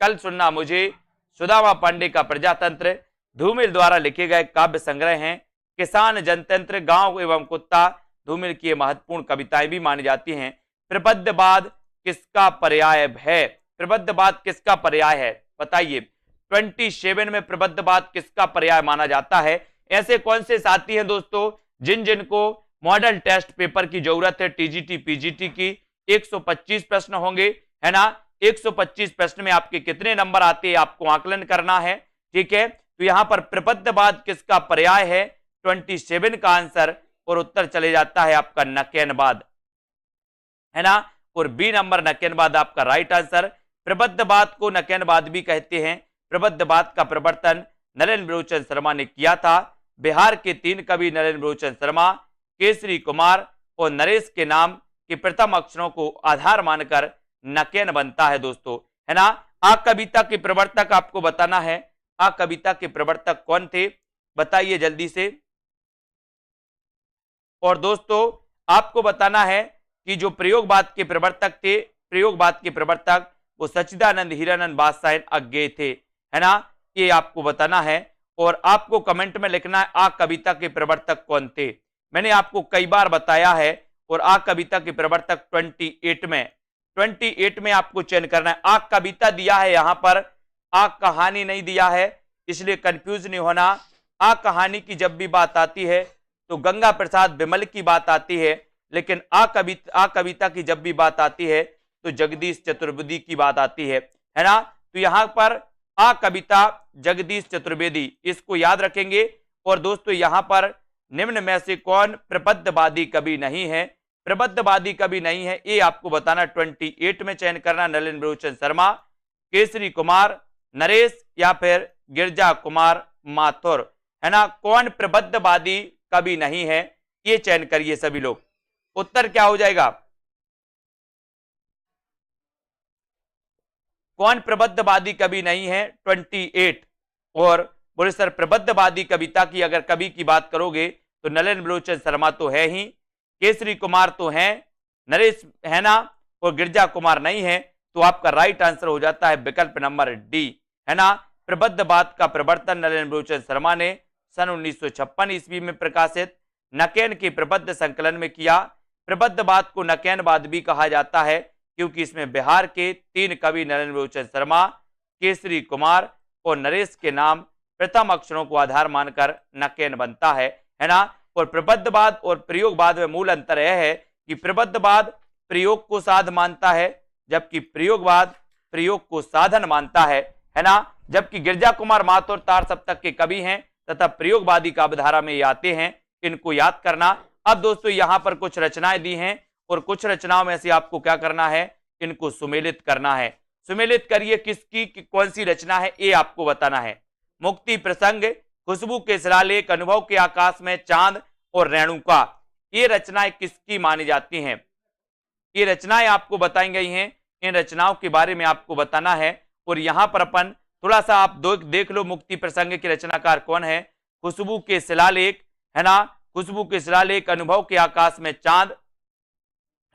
कल सुनना मुझे, सुदामा पांडे का प्रजातंत्र धूमिल द्वारा लिखे गए काव्य संग्रह हैं। किसान जनतंत्र, गांव एवं कुत्ता धूमिल की महत्वपूर्ण कविताएं भी मानी जाती हैं। प्रबद्धवाद किसका पर्याय है? प्रबद्धवाद किसका पर्याय है बताइए। 27 में प्रबद्धवाद किसका पर्याय माना जाता है? ऐसे कौन से साथी हैं दोस्तों जिनको मॉडल टेस्ट पेपर की जरूरत है, टीजीटी पीजीटी की? 125 प्रश्न होंगे, है ना। 125 प्रश्न में आपके कितने नंबर आते हैं आपको आकलन करना है। ठीक है, तो यहां पर प्रबद्धवाद किसका पर्याय है? 27 का आंसर, और उत्तर चले जाता है आपका नकेनवाद, है ना। और बी नंबर नकेनवाद आपका राइट आंसर। प्रबद्धवाद को नकेनवाद भी कहते हैं। प्रबद्धवाद का प्रवर्तन नलिन बलोचन शर्मा ने किया था। बिहार के 3 कवि नलिन बलोचन शर्मा, केसरी कुमार और नरेश के नाम के प्रथम अक्षरों को आधार मानकर नकेन बनता है दोस्तों, है ना। आ कविता के प्रवर्तक आपको बताना है, आ कविता के प्रवर्तक कौन थे बताइए जल्दी से। और दोस्तों आपको बताना है कि जो प्रयोगवाद के प्रवर्तक थे, प्रयोगवाद के प्रवर्तक वो सच्चिदानंद हीरानंद बादशाह अज्ञेय थे, है ना, ये आपको बताना है। और आपको कमेंट में लिखना है आ कविता के प्रवर्तक कौन थे। मैंने आपको कई बार बताया है, और आ कविता के प्रवर्तक 28 में आपको चयन करना है। आ कविता दिया है, यहां पर आ कहानी नहीं दिया है, इसलिए कंफ्यूज नहीं होना। आ कहानी की जब भी बात आती है तो गंगा प्रसाद बिमल की बात आती है, लेकिन आ कविता की जब भी बात आती है तो जगदीश चतुर्वेदी की बात आती है ना। तो यहां पर आ कविता जगदीश चतुर्वेदी, इसको याद रखेंगे। और दोस्तों यहां पर निम्न में से कौन प्रबद्धवादी कवि नहीं है, प्रबद्धवादी कवि नहीं है, ये आपको बताना। 28 में चयन करना नलिन बलोचन शर्मा, केसरी कुमार, नरेश या फिर गिरजा कुमार माथुर, है ना। कौन प्रबद्धवादी कवि नहीं है, ये चयन करिए सभी लोग। उत्तर क्या हो जाएगा, कौन प्रबद्धवादी कवि नहीं है, 28। और बोले सर प्रबद्धवादी कविता की अगर कवि की बात करोगे तो नलिन बलोचन शर्मा तो है ही, केसरी कुमार तो है, नरेश है ना, और गिरजा कुमार नहीं है। तो आपका राइट आंसर हो जाता है विकल्प नंबर डी, है ना। प्रबद्धवाद का प्रवर्तन नलिन बलोचन शर्मा ने सन 1956 ईस्वी में प्रकाशित नकेन के प्रबद्ध संकलन में किया। प्रबद्धवाद को नकेनवाद भी कहा जाता है, क्योंकि इसमें बिहार के 3 कवि नलिन बलोचन शर्मा, केसरी कुमार और नरेश के नाम प्रथम अक्षरों को आधार मानकर नकेन बनता है ना। और प्रबद्धवाद और प्रयोगवाद में मूल अंतर यह है कि प्रबद्धवाद प्रयोग को साध मानता है, जबकि प्रयोगवाद प्रयोग को साधन मानता है ना। जबकि गिरजा कुमार माथुर तार सप्तक के कवि हैं तथा प्रयोगवादी काव्यधारा में ये आते हैं, इनको याद करना। अब दोस्तों यहां पर कुछ रचनाएं दी हैं, और कुछ रचनाओं में से आपको क्या करना है, इनको सुमेलित करना है। सुमेलित करिए, किसकी कौन सी रचना है ये आपको बताना है। मुक्ति प्रसंग, खुशबू के शिलालेख, अनुभव के आकाश में चांद और रेणुका, ये रचनाएं किसकी मानी जाती हैं, ये रचनाएं आपको बताई गई हैं। इन रचनाओं के बारे में आपको बताना है। और यहां पर अपन थोड़ा सा आप देख लो, मुक्ति प्रसंग के रचनाकार कौन है, खुशबू के शिलालेख, है ना, खुशबू के शिलालेख, अनुभव के आकाश में चांद,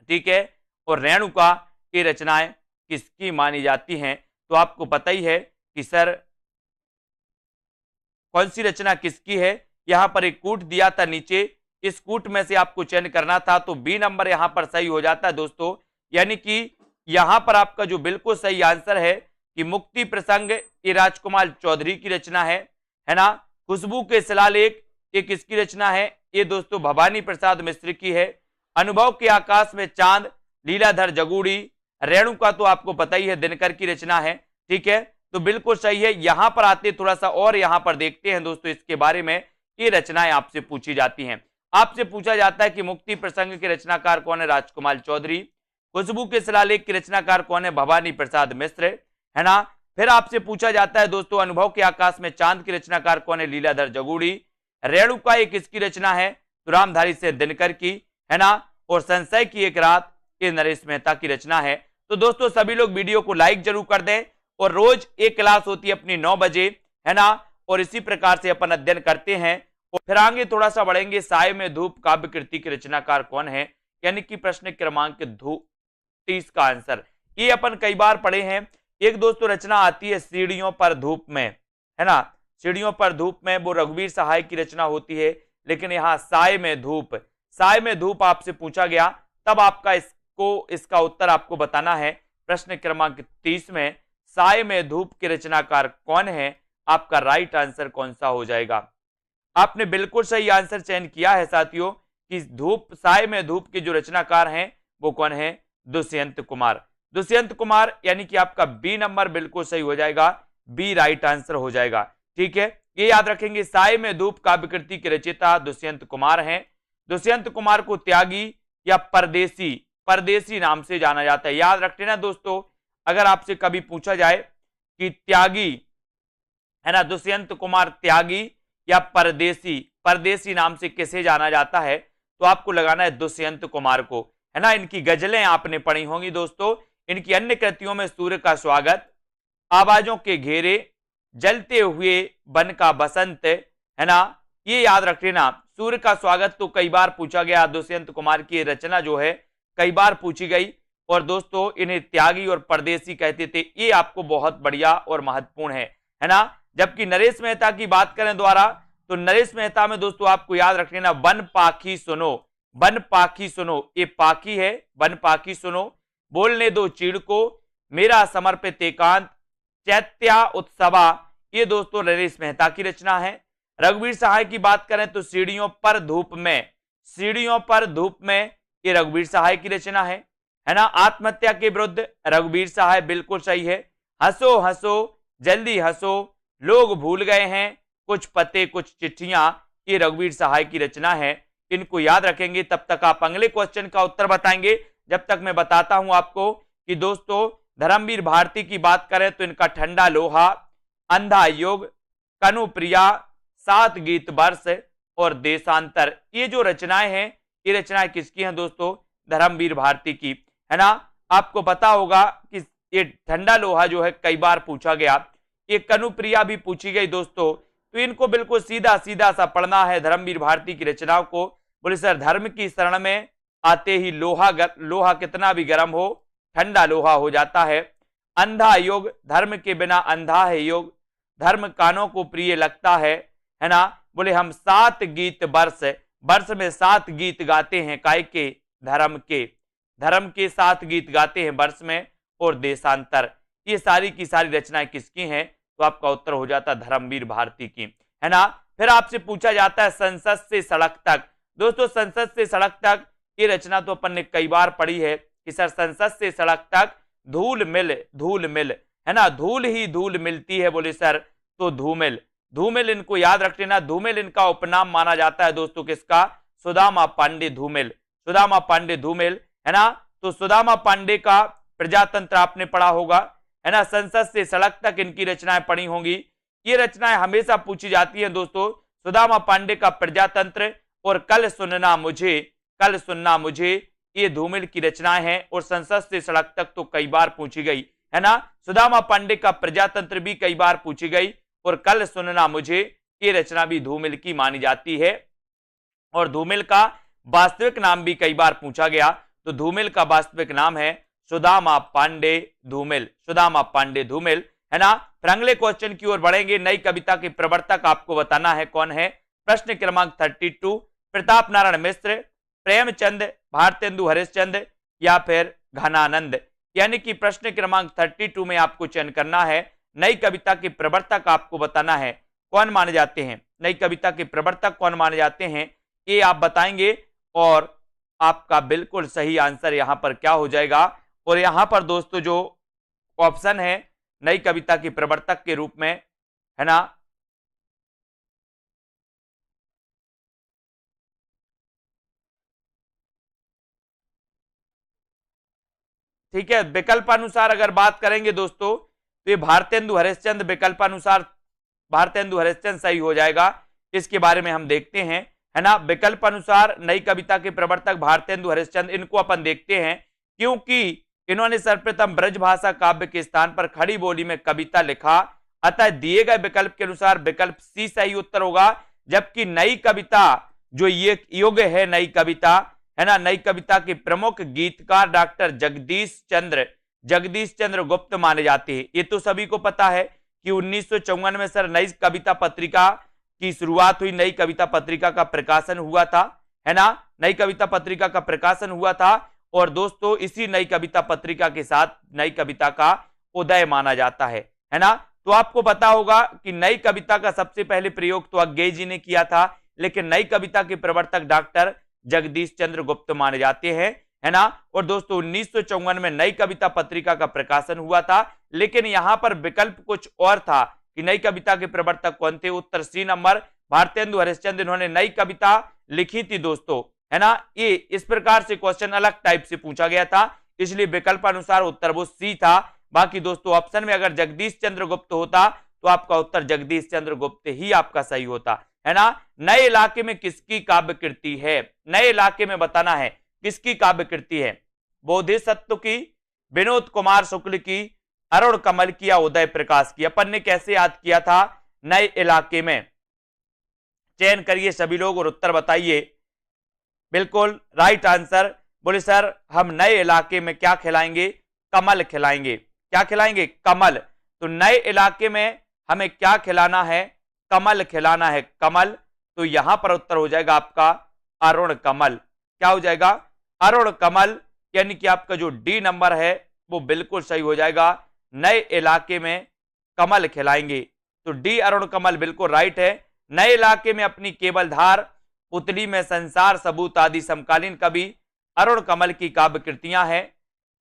ठीक है, और रेणुका, ये रचनाएं किसकी मानी जाती हैं। तो आपको पता ही है कि सर कौन सी रचना किसकी है। यहां पर एक कूट दिया था नीचे, इस कूट में से आपको चयन करना था, तो बी नंबर यहां पर सही हो जाता है दोस्तों। यानी कि यहां पर आपका जो बिल्कुल सही आंसर है कि मुक्ति प्रसंग ये राजकुमार चौधरी की रचना है ना। खुशबू के शिलालेख ये किसकी रचना है, ये दोस्तों भवानी प्रसाद मिश्र की है। अनुभव के आकाश में चांद लीलाधर जगूड़ी, रेणुका तो आपको पता ही है दिनकर की रचना है, ठीक है, तो बिल्कुल सही है। यहां पर आते थोड़ा सा और यहां पर देखते हैं दोस्तों इसके बारे में, ये रचनाएं आपसे पूछी जाती हैं। आपसे पूछा जाता है कि मुक्ति प्रसंग के रचनाकार कौन है, राजकुमार चौधरी। खुशबू के शिलालेख के रचनाकार कौन है, भवानी प्रसाद मिश्र, है ना। फिर आपसे पूछा जाता है दोस्तों अनुभव के आकाश में चांद की रचनाकार कौन है, लीलाधर जगूड़ी। रेणुका एक किसकी रचना है, तो रामधारी से दिनकर की, है ना। और संशय की एक रात ये नरेश मेहता की रचना है। तो दोस्तों सभी लोग वीडियो को लाइक जरूर कर दें, और रोज एक क्लास होती है अपनी 9 बजे, है ना। और इसी प्रकार से अपन अध्ययन करते हैं। और फिर आगे थोड़ा सा बढ़ेंगे, साय में धूप काव्य कृति के रचनाकार कौन है, यानी कि प्रश्न क्रमांक 30 का आंसर। ये अपन कई बार पढ़े हैं। एक दोस्तों रचना आती है सीढ़ियों पर धूप में, है ना, सीढ़ियों पर धूप में, वो रघुवीर सहाय की रचना होती है। लेकिन यहाँ साय में धूप, साय में धूप आपसे पूछा गया, तब आपका इसका उत्तर आपको बताना है। प्रश्न क्रमांक 30 में साय में धूप के रचनाकार कौन है, आपका राइट आंसर कौन सा हो जाएगा। आपने बिल्कुल सही आंसर चयन किया है साथियों कि धूप, साय में धूप के जो रचनाकार हैं वो कौन है, दुष्यंत कुमार। दुष्यंत कुमार, यानी कि आपका बी नंबर बिल्कुल सही हो जाएगा, बी राइट आंसर हो जाएगा, ठीक है। ये याद रखेंगे, साय में धूप काव्य कृति के रचयिता दुष्यंत कुमार हैं। दुष्यंत कुमार को त्यागी या परदेसी नाम से जाना जाता है। याद रख लेना दोस्तों, अगर आपसे कभी पूछा जाए कि त्यागी, है ना, दुष्यंत कुमार त्यागी या परदेसी नाम से किसे जाना जाता है, तो आपको लगाना है दुष्यंत कुमार को, है ना। इनकी गजलें आपने पढ़ी होंगी दोस्तों। इनकी अन्य कृतियों में सूर्य का स्वागत, आवाजों के घेरे, जलते हुए बन का बसंत, है ना, ये याद रख लेना। सूर्य का स्वागत तो कई बार पूछा गया, दुष्यंत कुमार की रचना जो है कई बार पूछी गई। और दोस्तों इन्हें त्यागी और परदेसी कहते थे, ये आपको बहुत बढ़िया और महत्वपूर्ण है ना। जबकि नरेश मेहता की बात करें द्वारा, तो नरेश मेहता में दोस्तों आपको याद रख लेना, वन पाखी सुनो, वन पाखी सुनो, ये पाखी है, वन पाखी सुनो, बोलने दो चीड़ को, मेरा समर्पित एकांत, चैत्या उत्सवा, ये दोस्तों नरेश मेहता की रचना है। रघुवीर सहाय की बात करें तो सीढ़ियों पर धूप में, सीढ़ियों पर धूप में, ये रघुवीर सहाय की रचना है ना। आत्महत्या के विरुद्ध रघुवीर सहाय, बिल्कुल सही है। हंसो हंसो जल्दी हंसो, लोग भूल गए हैं कुछ पते कुछ चिट्ठियां, ये रघुवीर सहाय की रचना है। इनको याद रखेंगे तब तक आप अगले क्वेश्चन का उत्तर बताएंगे। जब तक मैं बताता हूं आपको कि दोस्तों धर्मवीर भारती की बात करें तो इनका ठंडा लोहा, अंधा युग, कनुप्रिया, सात गीत वर्ष और देशांतर, ये जो रचनाएं हैं, ये रचनाएं किसकी हैं दोस्तों? धर्मवीर भारती की, है ना। आपको पता होगा कि ये ठंडा लोहा जो है कई बार पूछा गया, ये कनुप्रिया भी पूछी गई दोस्तों। तो इनको बिल्कुल सीधा सीधा सा पढ़ना है धर्मवीर भारती की रचनाओं को। बोले सर धर्म की शरण में आते ही लोहा कितना भी गर्म हो ठंडा लोहा हो जाता है। अंधा युग, धर्म के बिना अंधा है युग, धर्म कानों को प्रिय लगता है ना। बोले हम सात गीत वर्ष, वर्ष में सात गीत गाते हैं, काय के? धर्म के, धर्म के सात गीत गाते हैं वर्ष में। और देशांतर, ये सारी की सारी रचनाएं किसकी हैं? तो आपका उत्तर हो जाता धर्मवीर भारती की, है ना। फिर आपसे पूछा जाता है संसद से सड़क तक। दोस्तों संसद से सड़क तक, ये रचना तो अपन ने कई बार पढ़ी है कि सर संसद से सड़क तक धूल मिल, है ना, धूल ही धूल मिलती है। बोले सर तो धूमिल, धूमिल इनको याद रख लेना। धूमिल इनका उपनाम माना जाता है दोस्तों किसका? सुदामा पांडे धूमिल, सुदामा पांडे धूमिल, है ना। तो सुदामा पांडे का प्रजातंत्र आपने पढ़ा होगा, है ना। संसद से सड़क तक इनकी रचनाएं पढ़ी होंगी। ये रचनाएं हमेशा पूछी जाती हैं दोस्तों। सुदामा पांडे का प्रजातंत्र और कल सुनना मुझे, कल सुनना मुझे, ये धूमिल की रचनाएं हैं। और संसद से सड़क तक तो कई बार पूछी गई, है ना। सुदामा पांडे का प्रजातंत्र भी कई बार पूछी गई और कल सुनना मुझे, ये रचना भी धूमिल की मानी जाती है। और धूमिल का वास्तविक नाम भी कई बार पूछा गया, तो धूमिल का वास्तविक नाम है सुदामा पांडे धूमिल, सुदामा पांडे धूमिल, है ना। फिर अगले क्वेश्चन की ओर बढ़ेंगे। नई कविता के प्रवर्तक आपको बताना है कौन है। प्रश्न क्रमांक 32, प्रताप नारायण मिश्र, प्रेमचंद, भारतेंदु हरिश्चंद्र या फिर घनानंद। यानी कि प्रश्न क्रमांक 32 में आपको चयन करना है। नई कविता के प्रवर्तक आपको बताना है कौन माने जाते हैं, नई कविता के प्रवर्तक कौन माने जाते हैं, ये आप बताएंगे। और आपका बिल्कुल सही आंसर यहां पर क्या हो जाएगा? और यहां पर दोस्तों जो ऑप्शन है नई कविता के प्रवर्तक के रूप में, है ना, ठीक है। विकल्पानुसार अगर बात करेंगे दोस्तों तो ये भारतेंदु हरिश्चंद्र, विकल्पानुसार भारतेंदु हरिश्चंद्र सही हो जाएगा। इसके बारे में हम देखते हैं, है ना। विकल्प अनुसार नई कविता के प्रवर्तक भारतेंदु हरिश्चंद्र, इनको अपन देखते हैं क्योंकि इन्होंने सर्वप्रथम ब्रजभाषा काव्य के स्थान पर खड़ी बोली में कविता लिखा। अतः दिए गए विकल्प के अनुसार विकल्प सी सही उत्तर होगा। जबकि नई कविता जो ये युग है, नई कविता, है ना, नई कविता के प्रमुख गीतकार डॉक्टर जगदीश चंद्र गुप्त माने जाते हैं। ये तो सभी को पता है कि 1954 में सर नई कविता पत्रिका की शुरुआत हुई, नई कविता पत्रिका का प्रकाशन हुआ था, है ना, नई कविता पत्रिका का प्रकाशन हुआ था। और दोस्तों इसी नई कविता पत्रिका के साथ नई कविता का उदय माना जाता है ना। तो आपको पता होगा कि नई कविता का सबसे पहले प्रयोग तो अज्ञेय जी ने किया था, लेकिन नई कविता के प्रवर्तक डॉक्टर जगदीश चंद्र गुप्त माने जाते हैं, है ना। और दोस्तों 1954 में नई कविता पत्रिका का प्रकाशन हुआ था, लेकिन यहां पर विकल्प कुछ और था कि नई कविता के प्रवर्तक कौन थे। उत्तर सी नंबर भारतेंदु हरिश्चंद्र, इन्होंने नई कविता लिखी थी दोस्तों, है ना। ये इस प्रकार से क्वेश्चन अलग टाइप से पूछा गया था, इसलिए विकल्प अनुसार उत्तर वो सी था। बाकी दोस्तों ऑप्शन में अगर जगदीश चंद्र गुप्त होता तो आपका उत्तर जगदीश चंद्र गुप्त ही आपका सही होता, है ना। नए इलाके में किसकी काव्य कृति है? नए इलाके में बताना है किसकी काव्य कृति है। बोधिसत्व की, विनोद कुमार शुक्ल की, अरुण कमल की या उदय प्रकाश की। अपन ने कैसे याद किया था? नए इलाके में। चयन करिए सभी लोग और उत्तर बताइए। बिल्कुल राइट आंसर बोले सर हम नए इलाके में क्या खिलाएंगे, कमल खिलाएंगे। क्या खिलाएंगे, कमल। तो नए इलाके में हमें क्या खिलाना है, कमल खिलाना है, कमल। तो यहां पर उत्तर हो जाएगा आपका अरुण कमल। क्या हो जाएगा, अरुण कमल। यानी कि आपका जो डी नंबर है वो बिल्कुल सही हो जाएगा, नए इलाके में कमल खिलाएंगे। तो डी अरुण कमल बिल्कुल राइट है। नए इलाके में अपनी केवल धार, पुतली में संसार सबूत आदि समकालीन कवि अरुण कमल की काव्य कृतियां हैं।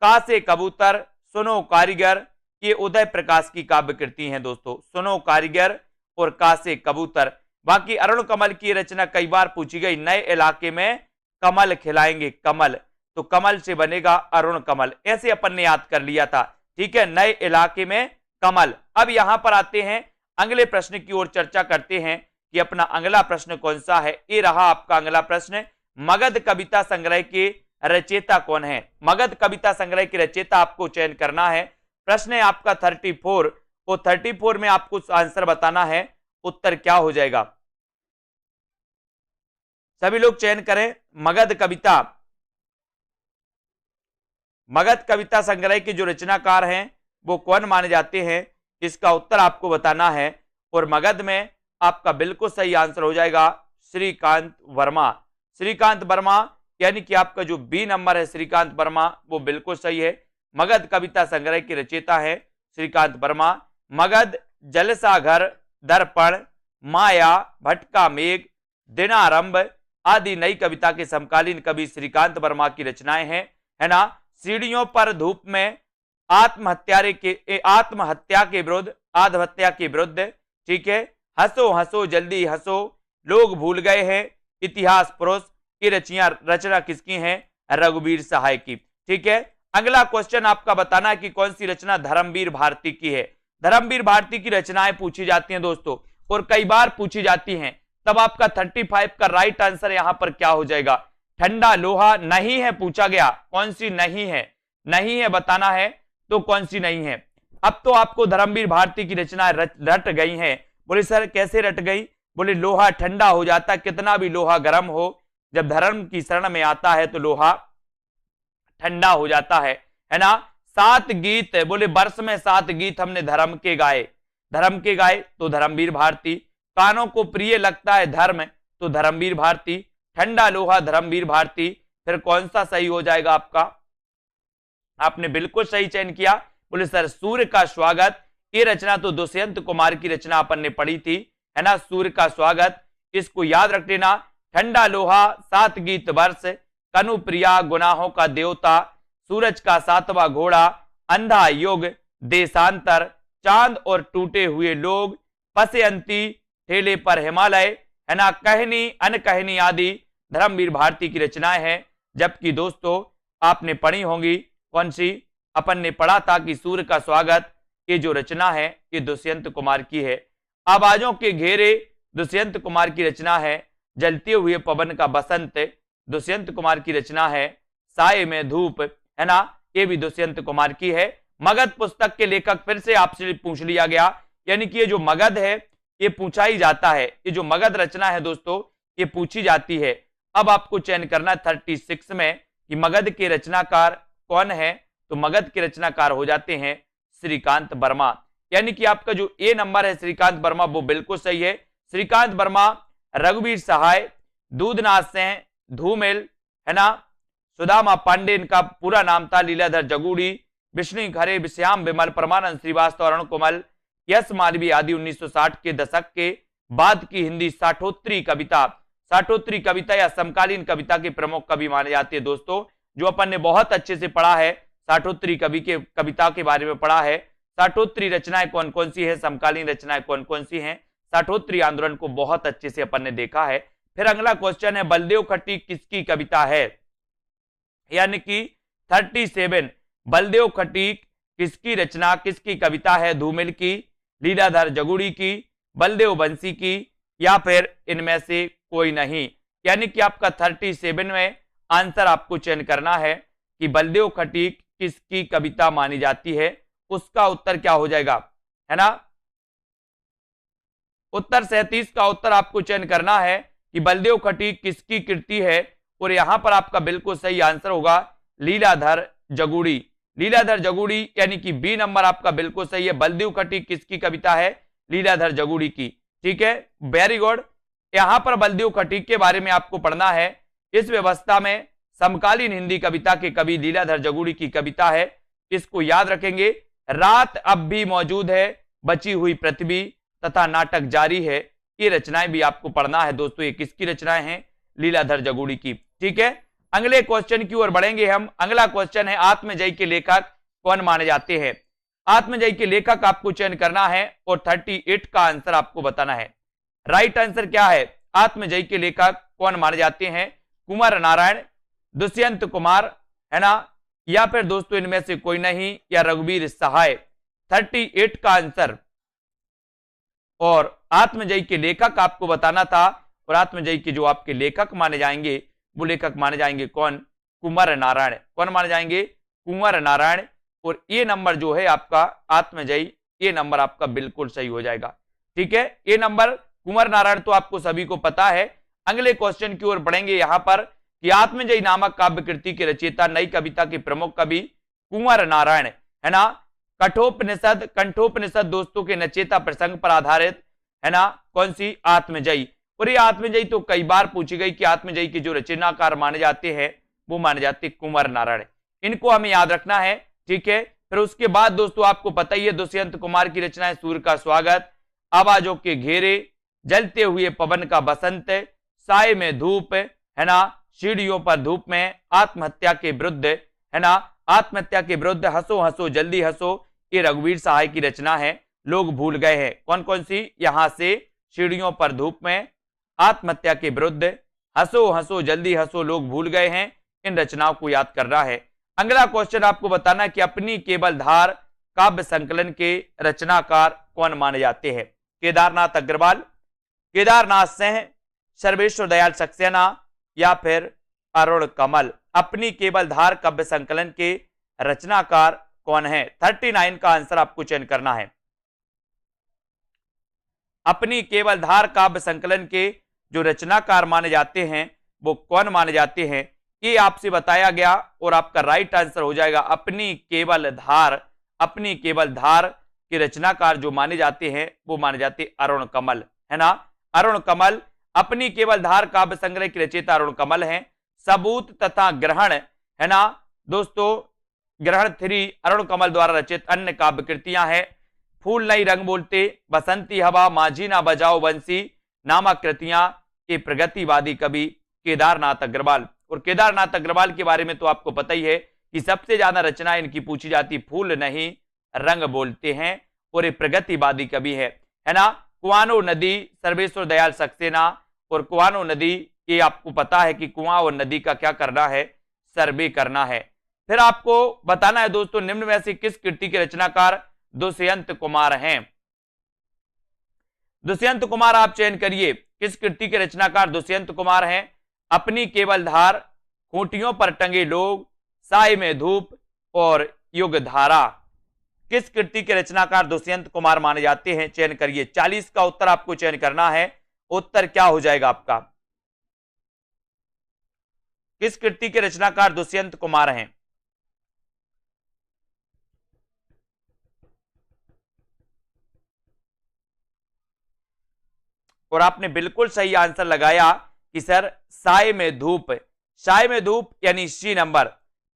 का से कबूतर, सुनो कारीगर, ये उदय प्रकाश की काव्य कृति हैं दोस्तों, सुनो कारीगर और का से कबूतर। बाकी अरुण कमल की रचना कई बार पूछी गई, नए इलाके में कमल खिलाएंगे, कमल। तो कमल से बनेगा अरुण कमल, ऐसे अपन ने याद कर लिया था। ठीक है, नए इलाके में कमल। अब यहां पर आते हैं अगले प्रश्न की ओर, चर्चा करते हैं कि अपना अगला प्रश्न कौन सा है। ये रहा आपका अगला प्रश्न, मगध कविता संग्रह के रचयिता कौन है। मगध कविता संग्रह के रचयिता आपको चयन करना है। प्रश्न है आपका 34 और 34 में आपको आंसर बताना है, उत्तर क्या हो जाएगा। सभी लोग चयन करें। मगध कविता, मगध कविता संग्रह के जो रचनाकार हैं वो कौन माने जाते हैं, इसका उत्तर आपको बताना है। और मगध में आपका बिल्कुल सही आंसर हो जाएगा श्रीकांत वर्मा। श्रीकांत वर्मा यानी कि आपका जो बी नंबर है श्रीकांत वर्मा वो बिल्कुल सही है। मगध कविता संग्रह के रचयिता है श्रीकांत वर्मा। मगध, जलसाघर, दर्पण, माया, भटका मेघ, दिनारंभ आदि नई कविता के समकालीन कवि श्रीकांत वर्मा की रचनाएं हैं, है ना। सीढ़ियों पर धूप में, आत्महत्या के विरुद्ध, आत्महत्या के विरुद्ध, ठीक है। हंसो हंसो जल्दी हंसो, लोग भूल गए हैं, इतिहास पुरुष, की रचना किसकी है, रघुवीर सहाय की। ठीक है, अगला क्वेश्चन आपका बताना है कि कौन सी रचना धर्मवीर भारती की है। धर्मवीर भारती की रचनाएं पूछी जाती हैं दोस्तों, और कई बार पूछी जाती हैं। तब आपका 35 का राइट आंसर यहां पर क्या हो जाएगा, ठंडा लोहा नहीं है पूछा गया। कौन सी नहीं है, नहीं है बताना है, तो कौन सी नहीं है। अब तो आपको धर्मवीर भारती की रचनाएं रट गई हैं। बोले सर कैसे रट गई, बोले लोहा ठंडा हो जाता, कितना भी लोहा गर्म हो, जब धर्म की शरण में आता है तो लोहा ठंडा हो जाता है ना। 7 गीत, बोले वर्ष में 7 गीत हमने धर्म के गाए, धर्म के गाए तो धर्मवीर भारती। कानों को प्रिय लगता है धर्म, तो धर्मवीर भारती। ठंडा लोहा धर्मवीर भारती। फिर कौन सा सही हो जाएगा आपका, आपने बिल्कुल सही चयन किया। बोले सर सूर्य का स्वागत, ये रचना तो दुष्यंत कुमार की रचना अपन ने पढ़ी थी, है ना। सूर्य का स्वागत, इसको याद रख लेना। ठंडा लोहा, 7 गीत वर्ष, कनु प्रिया, गुनाहों का देवता, सूरज का 7वां घोड़ा, अंधा युग, देशांतर, चांद और टूटे हुए लोग, पसेअंती, ठेले पर हिमालय, है ना, कहनी अनकहनी आदि धर्मवीर भारती की रचनाएं हैं। जबकि दोस्तों आपने पढ़ी होंगी, कौन सी, अपन ने पढ़ा था कि सूर्य का स्वागत, ये जो रचना है ये दुष्यंत कुमार की है। आवाजों के घेरे, दुष्यंत कुमार की रचना है। जलते हुए पवन का बसंत, दुष्यंत कुमार की रचना है। साए में धूप, है ना, ये भी दुष्यंत कुमार की है। मगध पुस्तक के लेखक फिर से आपसे पूछ लिया गया, यानी कि ये जो मगध है ये पूछा ही जाता है, ये जो मगध रचना है दोस्तों ये पूछी जाती है। अब आपको चयन करना 36 में कि मगध के रचनाकार कौन है, तो मगध के रचनाकार हो जाते हैं श्रीकांत वर्मा। यानी कि आपका जो ए नंबर है श्रीकांत वर्मा वो बिल्कुल सही है। श्रीकांत वर्मा, रघुवीर सहाय, दूधनाथ सेन, धूमिल, है ना, सुदामा पांडे इनका पूरा नाम था, लीलाधर जगूड़ी, विष्णु खरे, श्याम विमल, परमानंद श्रीवास्तव, अरुण कुमल, यश मालवी आदि 1960 के दशक के बाद की हिंदी साठोत्तरी कविता, साठोत्तरी कविता या समकालीन कविता के प्रमुख कवि माने जाते हैं दोस्तों, जो अपन ने बहुत अच्छे से पढ़ा है। साठोत्तरी कवि के कविता के बारे में पढ़ा है। साठोत्तरी रचनाएं कौन कौन सी है, समकालीन रचनाएं कौन कौन सी हैं, साठोत्तरी आंदोलन को बहुत अच्छे से अपन ने देखा है। फिर अगला क्वेश्चन है बलदेव खट्टिक किसकी कविता है, यानी कि 37 बलदेव खट्टिक किसकी रचना, किसकी कविता है, धूमिल की, लीलाधर जगुड़ी की, बलदेव बंसी की, या फिर इनमें से कोई नहीं। यानी कि आपका 37 में आंसर आपको चयन करना है कि बलदेव खट्टिक किसकी कविता मानी जाती है, उसका उत्तर क्या हो जाएगा, है ना। उत्तर 37 का उत्तर आपको चयन करना है कि बलदेव खट्टिक किसकी कृति है, और यहां पर आपका बिल्कुल सही आंसर होगा लीलाधर जगुड़ी। लीलाधर जगुड़ी यानी कि बी नंबर आपका बिल्कुल सही है। बलदेव खटीक किसकी कविता है? लीलाधर जगुड़ी की। ठीक है, वेरी गुड। यहां पर बलदेव खटीक के बारे में आपको पढ़ना है। इस व्यवस्था में समकालीन हिंदी कविता के कवि लीलाधर जगुड़ी की कविता है, इसको याद रखेंगे। रात अब भी मौजूद है, बची हुई पृथ्वी तथा नाटक जारी है, ये रचनाएं भी आपको पढ़ना है दोस्तों। ये किसकी रचनाएं हैं? लीलाधर जगुड़ी की। ठीक है, अगले क्वेश्चन की ओर बढ़ेंगे हम। अगला क्वेश्चन है आत्मजयी के लेखक कौन माने जाते हैं? आत्मजयी के लेखक आपको चयन करना है और 38 का आंसर आपको बताना है। राइट आंसर क्या है? आत्मजयी के लेखक कौन माने जाते हैं? कुंवर नारायण, दुष्यंत कुमार, है ना, या फिर दोस्तों इनमें से कोई नहीं, या रघुवीर सहाय। 38 का आंसर। और आत्मजयी के लेखक आपको बताना था, और आत्मजयी के जो आपके लेखक माने जाएंगे वो लेखक माने जाएंगे कौन? कुंवर नारायण। कौन माने जाएंगे? कुंवर नारायण। और ये नंबर जो है आपका आत्मजयी, ये नंबर आपका बिल्कुल सही हो जाएगा। ठीक है, ये नंबर कुंवर नारायण तो आपको सभी को पता है। अगले क्वेश्चन की ओर बढ़ेंगे यहां पर कि आत्मजयी नामक काव्य कृति के रचयिता, नई कविता के प्रमुख कवि कुंवर नारायण, है ना। कंठोपनिषद दोस्तों के नचेता प्रसंग पर आधारित, है ना, कौन सी? आत्मजयी। और ये आत्मजयी तो कई बार पूछी गई कि आत्मजयी के जो रचनाकार माने जाते हैं वो माने जाते कुंवर नारायण। इनको हमें याद रखना है। ठीक है, फिर उसके बाद दोस्तों आपको पता ही है दुष्यंत कुमार की रचनाएं सूर्य का स्वागत, आवाजों के घेरे, जलते हुए पवन का बसंत, साय में धूप, है ना, सीढ़ियों पर धूप में, आत्महत्या के विरुद्ध, है ना, आत्महत्या के विरुद्ध, हंसो हंसो जल्दी हंसो, ये रघुवीर सहाय की रचना है। लोग भूल गए हैं, कौन कौन सी? यहां से सीढ़ियों पर धूप में, आत्महत्या के विरुद्ध, हंसो हंसो जल्दी हंसो, लोग भूल गए हैं। इन रचनाओं को याद करना है। अगला क्वेश्चन आपको बताना कि अपनी केवल धार काव्य संकलन के रचनाकार कौन माने जाते हैं? केदारनाथ अग्रवाल, केदारनाथ सिंह, सर्वेश्वर दयाल सक्सेना, या फिर अरुण कमल। अपनी केवल धार काव्य संकलन के रचनाकार कौन है? 39 का आंसर आपको चयन करना है। अपनी केवल धार काव्य संकलन के जो रचनाकार माने जाते हैं वो कौन माने जाते हैं, ये आपसे बताया गया और आपका राइट आंसर हो जाएगा अपनी केवल धार। अपनी केवल धार के रचनाकार जो माने जाते हैं वो माने जाते अरुण कमल, है ना, अरुण कमल। अपनी केवल धार काव्य संग्रह के रचयिता अरुण कमल हैं। सबूत तथा ग्रहण, है ना दोस्तों, ग्रहण 3 अरुण कमल द्वारा रचित अन्य काव्य कृतियां हैं। फूल नई रंग बोलते, बसंती हवा, माझी ना बजाओ बंसी नामक कृतियां के प्रगतिवादी कवि केदारनाथ अग्रवाल। और केदारनाथ अग्रवाल के बारे में तो आपको पता ही है कि सबसे ज्यादा रचना इनकी पूछी जाती फूल नहीं रंग बोलते हैं, और ये प्रगतिवादी कवि है ना। कुआनो नदी, सर्वेश्वर दयाल सक्सेना। और कुआनो नदी, ये आपको पता है कि कुआं और नदी का क्या करना है? सर्वे करना है। फिर आपको बताना है दोस्तों निम्न में से किस कृति के रचनाकार दुष्यंत कुमार हैं? दुष्यंत कुमार आप चयन करिए, किस कृति के रचनाकार दुष्यंत कुमार हैं? अपनी केवल धार, खूंटियों पर टंगे लोग, साय में धूप और युग धारा। किस कृति के रचनाकार दुष्यंत कुमार माने जाते हैं? चयन करिए। 40 का उत्तर आपको चयन करना है। उत्तर क्या हो जाएगा आपका? किस कृति के रचनाकार दुष्यंत कुमार हैं? और आपने बिल्कुल सही आंसर लगाया कि सर साय में धूप। साय में धूप यानी सी नंबर।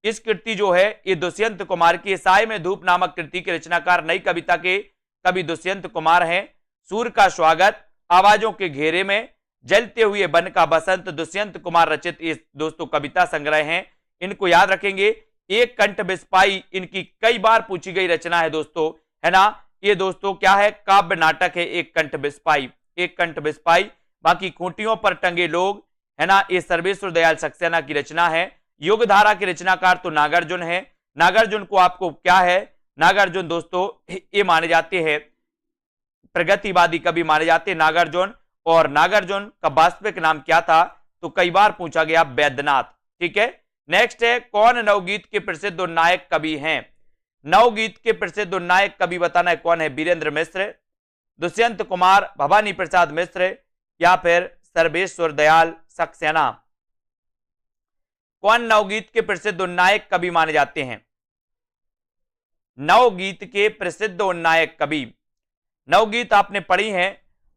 इस कृति जो है ये दुष्यंत कुमार की, साय में धूप नामक कृति के रचनाकार नई कविता के कवि दुष्यंत कुमार हैं। सूर्य का स्वागत, आवाजों के घेरे में, जलते हुए वन का बसंत दुष्यंत कुमार रचित ये दोस्तों कविता संग्रह हैं। इनको याद रखेंगे। एक कंठ बिस्पाई इनकी कई बार पूछी गई रचना है दोस्तों, है ना। ये दोस्तों क्या है? काव्य नाटक है एक कंठ बिस्पाई, एक कंठ बिस्पाई। बाकी खूंटियों पर टंगे लोग, है ना, ये सर्वेश्वर दयाल सक्सेना की रचना है। युग धारा के रचनाकार तो नागार्जुन है। नागार्जुन को आपको क्या है? नागार्जुन दोस्तों ये माने जाते हैं प्रगतिवादी कवि माने जाते हैं नागार्जुन। और नागार्जुन का वास्तविक नाम क्या था? तो कई बार पूछा गया, वैद्यनाथ। ठीक है, नेक्स्ट है कौन नवगीत के प्रसिद्ध और नायक कवि हैं? नवगीत के प्रसिद्ध और नायक कवि बताना है कौन है? वीरेंद्र मिश्र, दुष्यंत कुमार, भवानी प्रसाद मिश्र, या फिर सर्वेश्वर दयाल सक्सेना। कौन नवगीत के प्रसिद्ध उन्नायक कवि माने जाते हैं? नवगीत के प्रसिद्ध उन्नायक कवि, नवगीत आपने पढ़ी है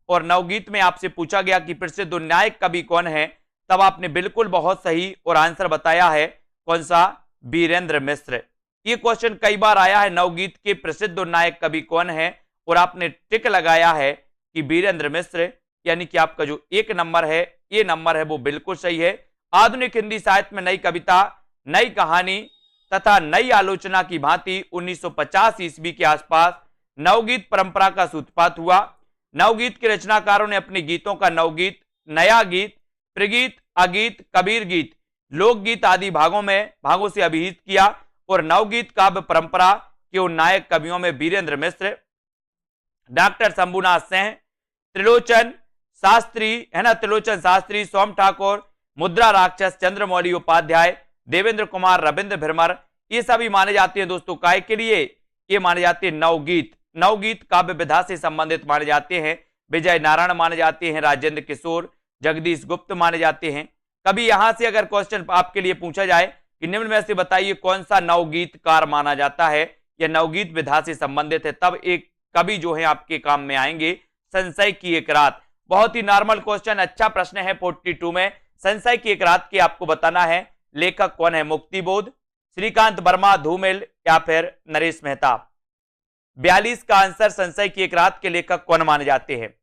और नवगीत में आपसे पूछा गया कि प्रसिद्ध उन्नायक कवि कौन है, तब आपने बिल्कुल बहुत सही और आंसर बताया है। कौन सा? बीरेंद्र मिश्र। ये क्वेश्चन कई बार आया है, नवगीत के प्रसिद्ध उन्नायक कवि कौन है, और आपने टिक लगाया है कि बीरेंद्र मिश्र, यानी कि आपका जो एक नंबर है, ये नंबर है वो बिल्कुल सही है। आधुनिक हिंदी साहित्य में नई कविता, नई कहानी तथा नई आलोचना की भांति 1950 ईस्वी के आसपास नवगीत परंपरा का सूत्रपात हुआ। नवगीत के रचनाकारों ने अपने गीतों का नवगीत, नया गीत, प्रगीत, अगीत, कबीर गीत, लोकगीत आदि भागों से अभिहित किया, और नवगीत काव्य परंपरा के उन्नायक कवियों में बीरेंद्र मिश्र, डॉक्टर शंभुनाथ सिंह, त्रिलोचन शास्त्री है ना, त्रिलोचन शास्त्री, सोम ठाकुर, मुद्रा राक्षस, चंद्रमौली उपाध्याय, देवेंद्र कुमार, रविंद्र भ्रमर, ये सभी माने जाते हैं दोस्तों काय के लिए? ये माने जाते हैं नवगीत, नवगीत काव्य विधा से संबंधित माने जाते हैं। विजय नारायण माने जाते हैं, राजेंद्र किशोर, जगदीश गुप्त माने जाते हैं। कभी यहां से अगर क्वेश्चन आपके लिए पूछा जाए कि निम्न में से बताइए कौन सा नवगीतकार माना जाता है या नवगीत विधा से संबंधित है, तब एक कवि जो है आपके काम में आएंगे, संशय की एक रात। बहुत ही नॉर्मल क्वेश्चन, अच्छा प्रश्न है 42 में। संशय की एक रात की आपको बताना है लेखक कौन है? मुक्तिबोध, श्रीकांत वर्मा, धूमिल या फिर नरेश मेहता। 42 का आंसर संशय की एक रात के लेखक कौन माने जाते हैं?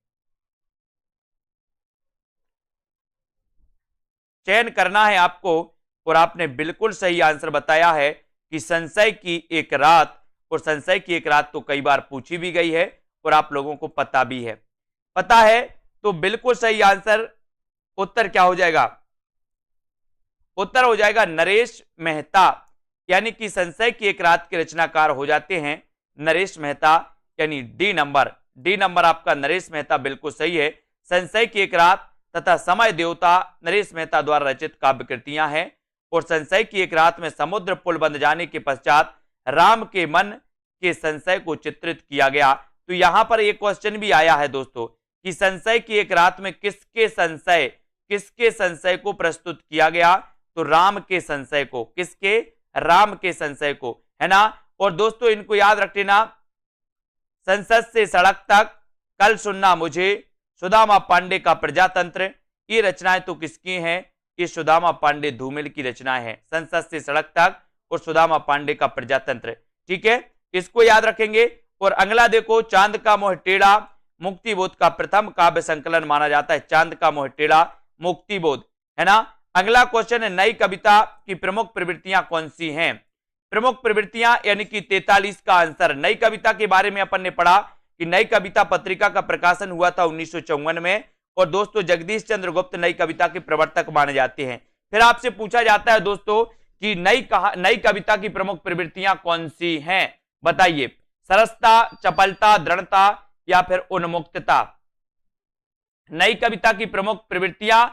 चयन करना है आपको, और आपने बिल्कुल सही आंसर बताया है कि संशय की एक रात, और संशय की एक रात तो कई बार पूछी भी गई है और आप लोगों को पता भी है। पता है तो बिल्कुल सही आंसर, उत्तर क्या हो जाएगा? उत्तर हो जाएगा नरेश मेहता, यानी कि संशय की एक रात के रचनाकार हो जाते हैं नरेश मेहता, यानी डी नंबर आपका नरेश मेहता बिल्कुल सही है। संशय की एक रात तथा समय देवता नरेश मेहता द्वारा रचित काव्य कृतियां हैं, और संशय की एक रात में समुद्र पुल बंध जाने के पश्चात राम के मन के संशय को चित्रित किया गया। तो यहां पर एक क्वेश्चन भी आया है दोस्तों कि संशय की एक रात में किसके संशय को प्रस्तुत किया गया? तो राम के संशय को। किसके? राम के संशय को, है ना। और दोस्तों इनको याद रख लेना, संसद से सड़क तक, कल सुनना मुझे, सुदामा पांडे का प्रजातंत्र, ये रचनाएं तो किसकी हैं? ये सुदामा पांडे धूमिल की रचनाएं हैं, संसद से सड़क तक और सुदामा पांडे का प्रजातंत्र। ठीक है, इसको याद रखेंगे। और अगला देखो, चांद का मोह टेढ़ा मुक्तिबोध का प्रथम काव्य संकलन माना जाता है। चांद का मोह टेढ़ा मुक्तिबोध, है ना। अगला क्वेश्चन है, नई कविता की प्रमुख प्रवृत्तियां कौन सी हैं? प्रमुख प्रवृत्तियां यानी कि 43 का आंसर। नई कविता के बारे में अपन ने पढ़ा कि नई कविता पत्रिका का प्रकाशन हुआ था 1954 में, और दोस्तों जगदीश चंद्र गुप्त नई कविता के प्रवर्तक माने जाते हैं। फिर आपसे पूछा जाता है दोस्तों कि नई कविता की प्रमुख प्रवृत्तियां कौन सी हैं? बताइए, सरसता, चपलता, दृढ़ता या फिर उन्मुक्तता। नई कविता की प्रमुख प्रवृत्तियां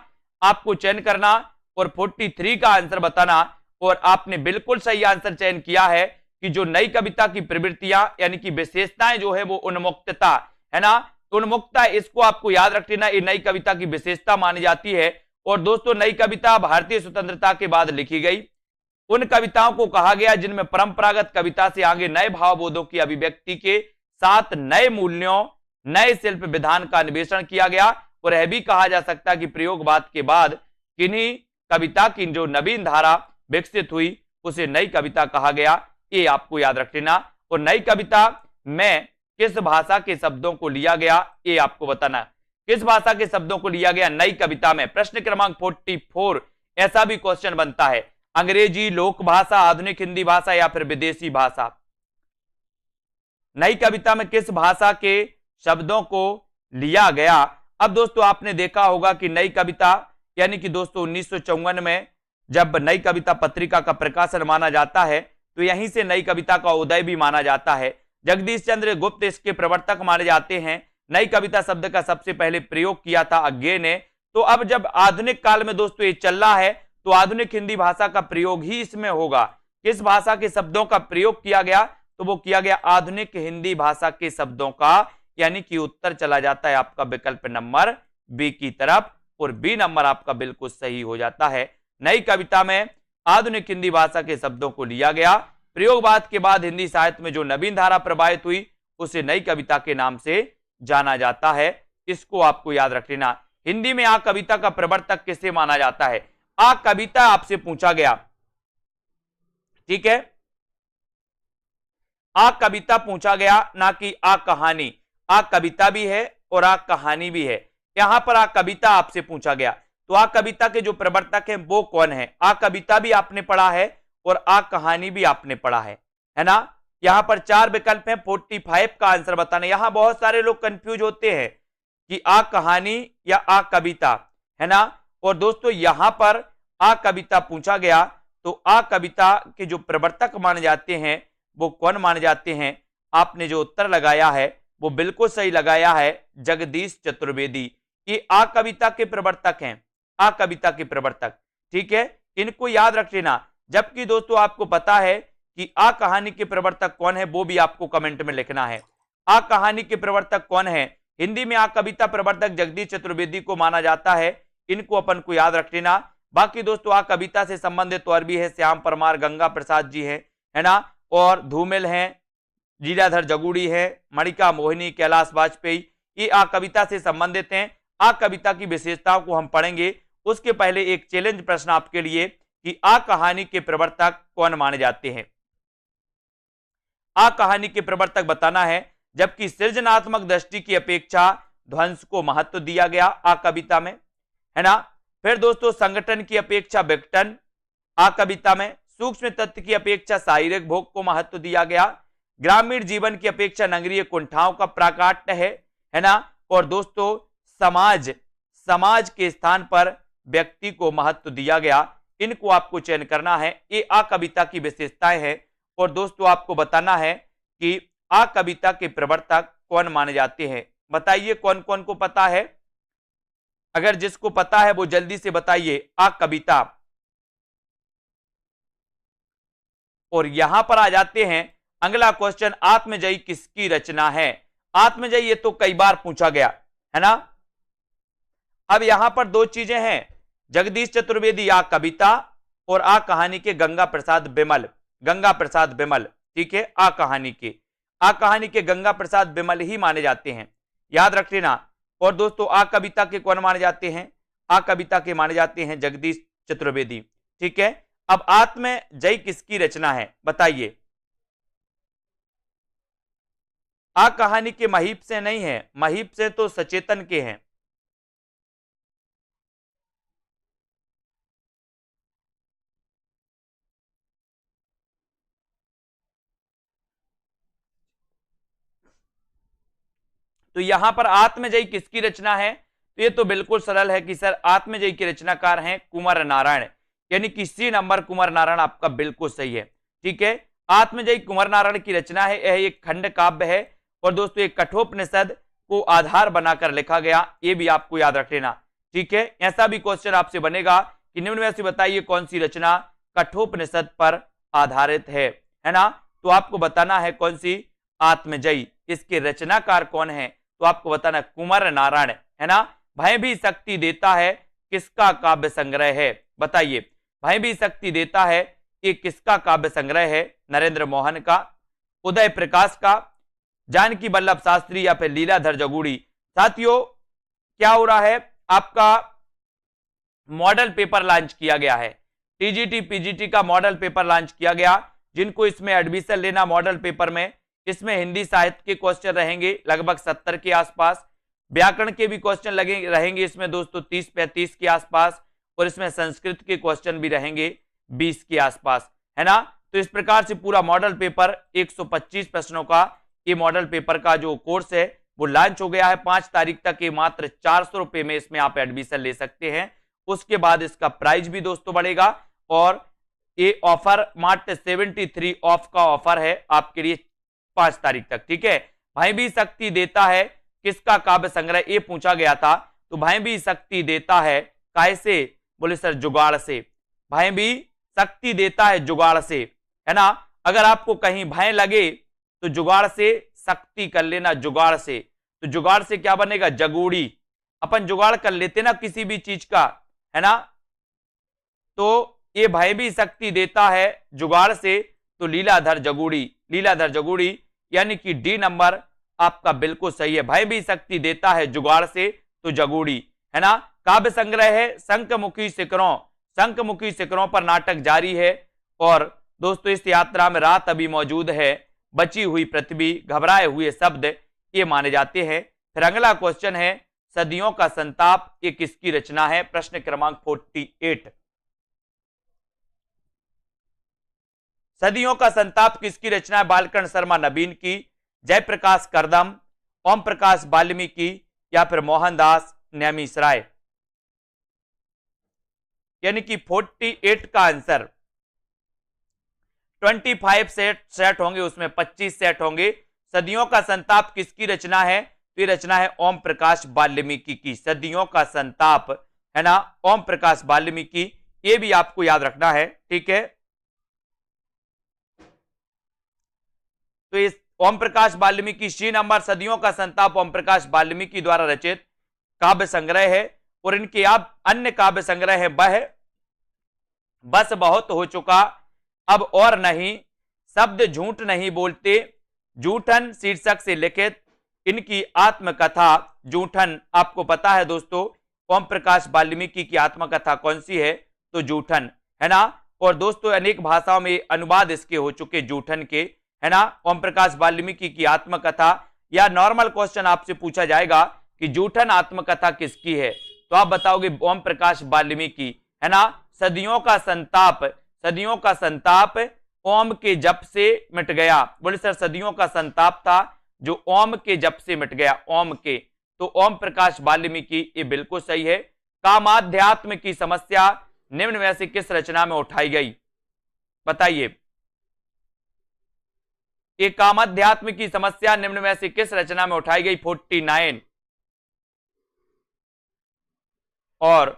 आपको चयन करना और 43 का आंसर बताना, और आपने बिल्कुल सही आंसर चयन किया है कि जो नई कविता की प्रवृत्तियां यानी कि विशेषताएं जो है वो उन्मुक्तता, है ना। उन्मुक्तता, इसको आपको याद रख लेना, ये नई कविता की विशेषता मानी जाती है। और दोस्तों नई कविता भारतीय स्वतंत्रता के बाद लिखी गई। उन कविताओं को कहा गया जिनमें परंपरागत कविता से आगे नए भावबोधों की अभिव्यक्ति के साथ नए मूल्यों, नए शिल्प विधान का अन्वेषण किया गया। और यह भी कहा जा सकता है कि प्रयोगवाद के बाद किन्हीं कविता की जो नवीन धारा विकसित हुई उसे नई कविता कहा गया, ये आपको याद रख लेना। और नई कविता में किस भाषा के शब्दों को लिया गया, ये आपको बताना। किस भाषा के शब्दों को लिया गया नई कविता में? प्रश्न क्रमांक 44 ऐसा भी क्वेश्चन बनता है। अंग्रेजी, लोक भाषा, आधुनिक हिंदी भाषा या फिर विदेशी भाषा। नई कविता में किस भाषा के शब्दों को लिया गया? अब दोस्तों आपने देखा होगा कि नई कविता यानी कि दोस्तों 1954 में जब नई कविता पत्रिका का प्रकाशन माना जाता है तो यहीं से नई कविता का उदय भी माना जाता है। जगदीश चंद्र गुप्त इसके प्रवर्तक माने जाते हैं। नई कविता शब्द का सबसे पहले प्रयोग किया था अज्ञे ने। तो अब जब आधुनिक काल में दोस्तों ये चल रहा है तो आधुनिक हिंदी भाषा का प्रयोग ही इसमें होगा। किस भाषा के शब्दों का प्रयोग किया गया? तो वो किया गया आधुनिक हिंदी भाषा के शब्दों का, यानी कि उत्तर चला जाता है आपका विकल्प नंबर बी की तरफ, और बी नंबर आपका बिल्कुल सही हो जाता है। नई कविता में आधुनिक हिंदी भाषा के शब्दों को लिया गया। प्रयोगवाद के बाद हिंदी साहित्य में जो नवीन धारा प्रवाहित हुई उसे नई कविता के नाम से जाना जाता है। इसको आपको याद रख लेना। हिंदी में आ कविता का प्रवर्तक किसे माना जाता है? आ कविता आपसे पूछा गया, ठीक है, आ कविता पूछा गया, ना कि आ कहानी। आ कविता भी है और आ कहानी भी है। यहां पर आ कविता आपसे पूछा गया, तो आ कविता के जो प्रवर्तक है वो कौन है? आ कविता भी आपने पढ़ा है और आ कहानी भी आपने पढ़ा है ना। यहां पर 4 विकल्प हैं, 45 का आंसर बताना। यहां बहुत सारे लोग कंफ्यूज होते हैं कि आ कहानी या आ कविता, है ना। और दोस्तों यहां पर आ कविता पूछा गया, तो आ कविता के जो प्रवर्तक माने जाते हैं वो कौन माने जाते हैं? आपने जो उत्तर लगाया है वो बिल्कुल सही लगाया है, जगदीश चतुर्वेदी। ये आ कविता के प्रवर्तक हैं, आ कविता के प्रवर्तक, ठीक है, इनको याद रख लेना। जबकि दोस्तों आपको पता है कि आ कहानी के प्रवर्तक कौन है, वो भी आपको कमेंट में लिखना है। आ कहानी के प्रवर्तक कौन है? हिंदी में आ कविता प्रवर्तक जगदीश चतुर्वेदी को माना जाता है। इनको अपन को याद रख लेना। बाकी दोस्तों आ कविता से संबंधित और भी है, श्याम परमार, गंगा प्रसाद जी है ना, और धूमिल हैं, लीलाधर जगूड़ी है, मणिका मोहिनी, कैलाश वाजपेयी, ये आ कविता से संबंधित हैं। आ कविता की विशेषताओं को हम पढ़ेंगे। उसके पहले एक चैलेंज प्रश्न आपके लिए कि आ कहानी के प्रवर्तक कौन माने जाते हैं? आ कहानी के प्रवर्तक बताना है। जबकि सृजनात्मक दृष्टि की अपेक्षा ध्वंस को महत्व दिया गया आ कविता में, है ना। फिर दोस्तों संगठन की अपेक्षा विघटन आ कविता में, सूक्ष्म तत्व की अपेक्षा शारीरिक भोग को महत्व दिया गया, ग्रामीण जीवन की अपेक्षा नगरीय कुंठाओं का प्राकाट्य है ना। और दोस्तों समाज के स्थान पर व्यक्ति को महत्व दिया गया। इनको आपको चयन करना है। ये आ कविता की विशेषताएं हैं। और दोस्तों आपको बताना है कि आ कविता के प्रवर्तक कौन माने जाते हैं। बताइए कौन कौन को पता है? अगर जिसको पता है वो जल्दी से बताइए आ कविता। और यहां पर आ जाते हैं अगला क्वेश्चन, आत्मजयी किसकी रचना है? आत्मजयी ये तो कई बार पूछा गया, है ना। अब यहां पर दो चीजें हैं, जगदीश चतुर्वेदी आ कविता और आ कहानी के गंगा प्रसाद बिमल, ठीक है। आ कहानी के गंगा प्रसाद बिमल ही माने जाते हैं, याद रख लेना। और दोस्तों आ कविता के कौन माने जाते हैं? आ कविता के माने जाते हैं जगदीश चतुर्वेदी, ठीक है। अब आत्मजयी किसकी रचना है बताइए? आ कहानी के महीप से नहीं है, महीप से तो सचेतन के हैं। तो यहां पर आत्मजयी किसकी रचना है? तो ये तो बिल्कुल सरल है कि सर आत्मजयी के रचनाकार हैं कुंवर नारायण, यानी कि सी नंबर कुंवर नारायण आपका बिल्कुल सही है, ठीक है। आत्मजयी कुंवर नारायण की रचना है। यह एक खंड काव्य है और दोस्तों एक कठोपनिषद को आधार बनाकर लिखा गया, ये भी आपको याद रख लेना, ठीक है। ऐसा भी क्वेश्चन आपसे बनेगा कि निम्न में से बताइए कौन सी रचना कठोपनिषद पर आधारित है ना। तो आपको बताना है कौन सी? आत्मजयी। इसके रचनाकार कौन है? तो आपको बताना कुंवर नारायण, है ना। भय भी शक्ति देता है किसका काव्य संग्रह है? बताइए भय भी शक्ति देता है ये किसका काव्य संग्रह है? नरेंद्र मोहन का, उदय प्रकाश का, जानकी वल्लभ शास्त्री या फिर लीलाधर जगूड़ी। साथियों क्या हो रहा है, आपका मॉडल पेपर लॉन्च किया गया है, टीजीटी पीजीटी का मॉडल पेपर लॉन्च किया गया। जिनको इसमें एडमिशन लेना मॉडल पेपर में, इसमें हिंदी साहित्य के क्वेश्चन रहेंगे लगभग 70 के आसपास, व्याकरण के भी क्वेश्चन रहेंगे इसमें दोस्तों 30-35 के आसपास, और इसमें संस्कृत के क्वेश्चन भी रहेंगे 20 के आसपास, है ना। तो इस प्रकार से पूरा मॉडल पेपर 125 प्रश्नों का ये मॉडल पेपर का जो कोर्स है वो लॉन्च हो गया है। 5 तारीख तक ये मात्र 400 रुपए में इसमें आप एडमिशन ले सकते हैं। उसके बाद इसका प्राइस भी दोस्तों बढ़ेगा और ये ऑफर मात्र 73 ऑफ का ऑफर है आपके लिए 5 तारीख तक, ठीक है। भाई भी शक्ति देता है किसका काव्य संग्रह, ये पूछा गया था। तो भाई भी शक्ति देता है कैसे? बोले सर जुगाड़ से। भाई भी शक्ति देता है जुगाड़ से, है ना। अगर आपको कहीं भय लगे तो जुगाड़ से शक्ति कर लेना, जुगाड़ से। तो जुगाड़ से क्या बनेगा? जगूड़ी। अपन जुगाड़ कर लेते ना किसी भी चीज का, है ना। तो ये भय भी शक्ति देता है जुगाड़ से, तो लीलाधर जगूड़ी, लीलाधर जगूड़ी यानी कि डी नंबर आपका बिल्कुल सही है। भय भी शक्ति देता है जुगाड़ से, तो जगूड़ी है ना। काव्य संग्रह है शंखमुखी शिखरों, शंखमुखी शिखरों पर नाटक जारी है। और दोस्तों इस यात्रा में रात अभी मौजूद है, बची हुई पृथ्वी, घबराए हुए शब्द, ये माने जाते हैं। फिर अगला क्वेश्चन है सदियों का संताप, ये किसकी रचना है? प्रश्न क्रमांक 48। सदियों का संताप किसकी रचना है? बालकर्ण शर्मा नवीन की, जयप्रकाश करदम, ओम प्रकाश वाल्मीकि या फिर मोहनदास नेमिशराय। यानी कि 48 का आंसर 25 सेट होंगे, उसमें 25 सेट होंगे। सदियों का संताप किसकी रचना है? तो ये रचना है ओम प्रकाश वाल्मीकि की। सदियों का संताप है ना, ओम प्रकाश वाल्मीकि, ये भी आपको याद रखना है, ठीक है। तो इस ओम प्रकाश वाल्मीकि सी नंबर, सदियों का संताप ओम प्रकाश वाल्मीकि द्वारा रचित काव्य संग्रह है। और इनके आप अन्य काव्य संग्रह है वह बस बहुत हो चुका, अब और नहीं, शब्द झूठ नहीं बोलते, जूठन शीर्षक से लिखित इनकी आत्मकथा। जूठन आपको पता है दोस्तों, ओम प्रकाश वाल्मीकि की आत्मकथा कौन सी है? तो जूठन है ना। और दोस्तों अनेक भाषाओं में अनुवाद इसके हो चुके जूठन के, है ना। ओम प्रकाश वाल्मीकि की आत्मकथा, या नॉर्मल क्वेश्चन आपसे पूछा जाएगा कि जूठन आत्मकथा किसकी है, तो आप बताओगे ओम प्रकाश वाल्मीकि, है ना। सदियों का संताप, सदियों का संताप ओम के जप से मिट गया। बोले सर सदियों का संताप था जो ओम के जप से मिट गया, ओम के, तो ओम प्रकाश वाल्मीकि, ये बिल्कुल सही है। कामाध्यात्म की समस्या निम्न में से किस रचना में उठाई गई? बताइए, ये कामाध्यात्म की समस्या निम्न में से किस रचना में उठाई गई? 49। और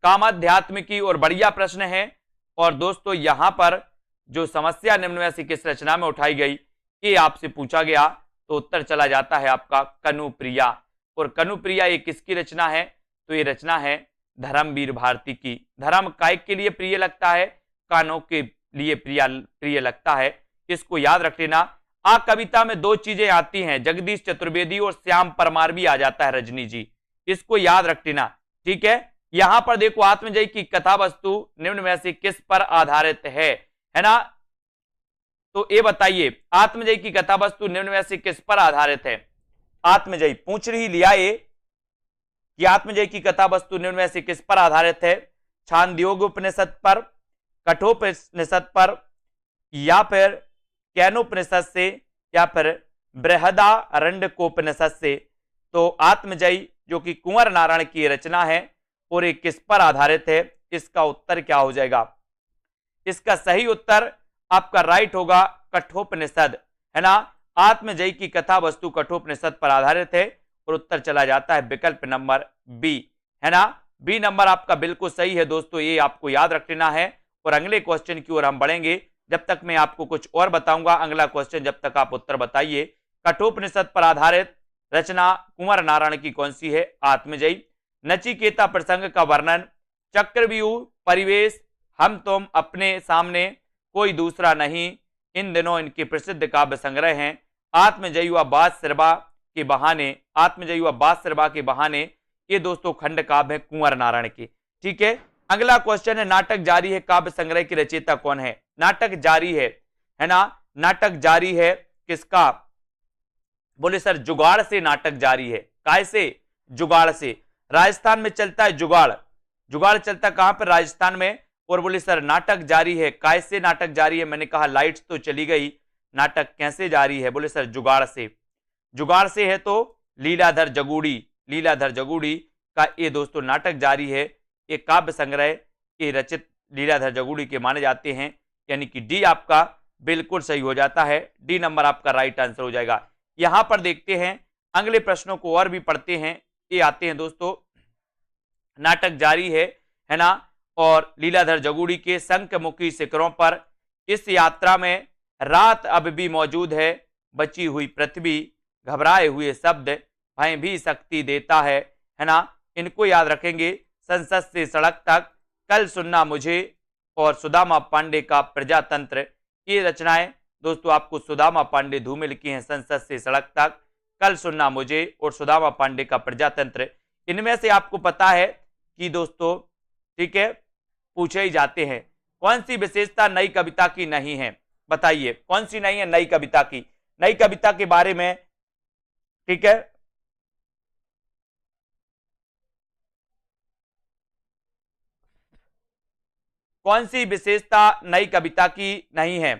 कामाध्यात्म की और बढ़िया प्रश्न है। और दोस्तों यहां पर जो समस्या निम्न में से किस रचना में उठाई गई, ये आपसे पूछा गया, तो उत्तर चला जाता है आपका कनुप्रिया। और कनुप्रिया ये किसकी रचना है? तो ये रचना है धर्मवीर भारती की। धर्म काय के लिए प्रिय लगता है? कानों के लिए प्रिय लगता है। इसको याद रख लेना। आ कविता में दो चीजें आती हैं, जगदीश चतुर्वेदी और श्याम परमार भी आ जाता है, रजनी जी, इसको याद रख लेना, ठीक है। यहां पर देखो आत्मजयी की कथा वस्तु निम्न में से किस पर आधारित है ना। तो ये बताइए आत्मजयी की कथा वस्तु निम्न में से किस पर आधारित है? आत्मजयी पूछ ही लिया ये कि आत्मजयी की कथा वस्तु निम्न में से किस पर आधारित है? छांदयोग उपनिषद पर, कठोपनिषद पर, या फिर कैनोपनिषद से, या फिर बृहदारण्यकोपनिषद से। तो आत्मजयी जो कि कुंवर नारायण की रचना है और ये किस पर आधारित है? इसका उत्तर क्या हो जाएगा? इसका सही उत्तर आपका राइट होगा कठोपनिषद, है ना। आत्मजयी की कथा वस्तु कठोपनिषद पर आधारित है और उत्तर चला जाता है विकल्प नंबर बी, है ना। बी नंबर आपका बिल्कुल सही है दोस्तों, ये आपको याद रख लेना है। और अगले क्वेश्चन की ओर हम बढ़ेंगे, जब तक मैं आपको कुछ और बताऊंगा। अगला क्वेश्चन जब तक आप उत्तर बताइए, कठोपनिषद पर आधारित रचना कुंवर नारायण की कौन सी है? आत्मजयी। नचिकेता प्रसंग का वर्णन, चक्रव्यूह, परिवेश, हम तुम, अपने सामने, कोई दूसरा नहीं, इन दिनों इनके प्रसिद्ध काव्य संग्रह हैं। आत्मजयी व बादशाह के बहाने, आत्मजयी व बादशाह के बहाने, ये दोस्तों खंड काव्य है कुंवर नारायण के, ठीक है। अगला क्वेश्चन है नाटक जारी है काव्य संग्रह की रचयिता कौन है? नाटक जारी है ना। नाटक जारी है किसका? बोले सर जुगाड़ से नाटक जारी है। काय से? जुगाड़ से। राजस्थान में चलता है जुगाड़, जुगाड़ चलता कहां पर? राजस्थान में। और बोले सर नाटक जारी है, काय से नाटक जारी है? मैंने कहा लाइट्स तो चली गई, नाटक कैसे जारी है? बोले सर जुगाड़ से। जुगाड़ से है तो लीलाधर जगूड़ी, लीलाधर जगूड़ी का ये दोस्तों नाटक जारी है, ये काव्य संग्रह के रचित लीलाधर जगूड़ी के माने जाते हैं। यानी कि डी आपका बिल्कुल सही हो जाता है, डी नंबर आपका राइट आंसर हो जाएगा। यहां पर देखते हैं अगले प्रश्नों को और भी पढ़ते हैं। ये आते हैं दोस्तों, नाटक जारी है ना। और लीलाधर जगूड़ी के शंखमुखी शिखरों पर, इस यात्रा में रात अब भी मौजूद है, बची हुई पृथ्वी, घबराए हुए शब्द, भय भी शक्ति देता है ना। इनको याद रखेंगे। संसद से सड़क तक, कल सुनना मुझे, और सुदामा पांडे का प्रजातंत्र। ये रचनाएं दोस्तों आपको सुदामा पांडे धूमिल की हैं, संसद से सड़क तक, कल सुनना मुझे और सुदामा पांडे का प्रजातंत्र। इनमें से आपको पता है कि दोस्तों ठीक है पूछे ही जाते हैं। कौन सी विशेषता नई कविता की नहीं है, बताइए कौन सी नहीं है नई कविता की। नई कविता के बारे में ठीक है कौन सी विशेषता नई कविता की नहीं है।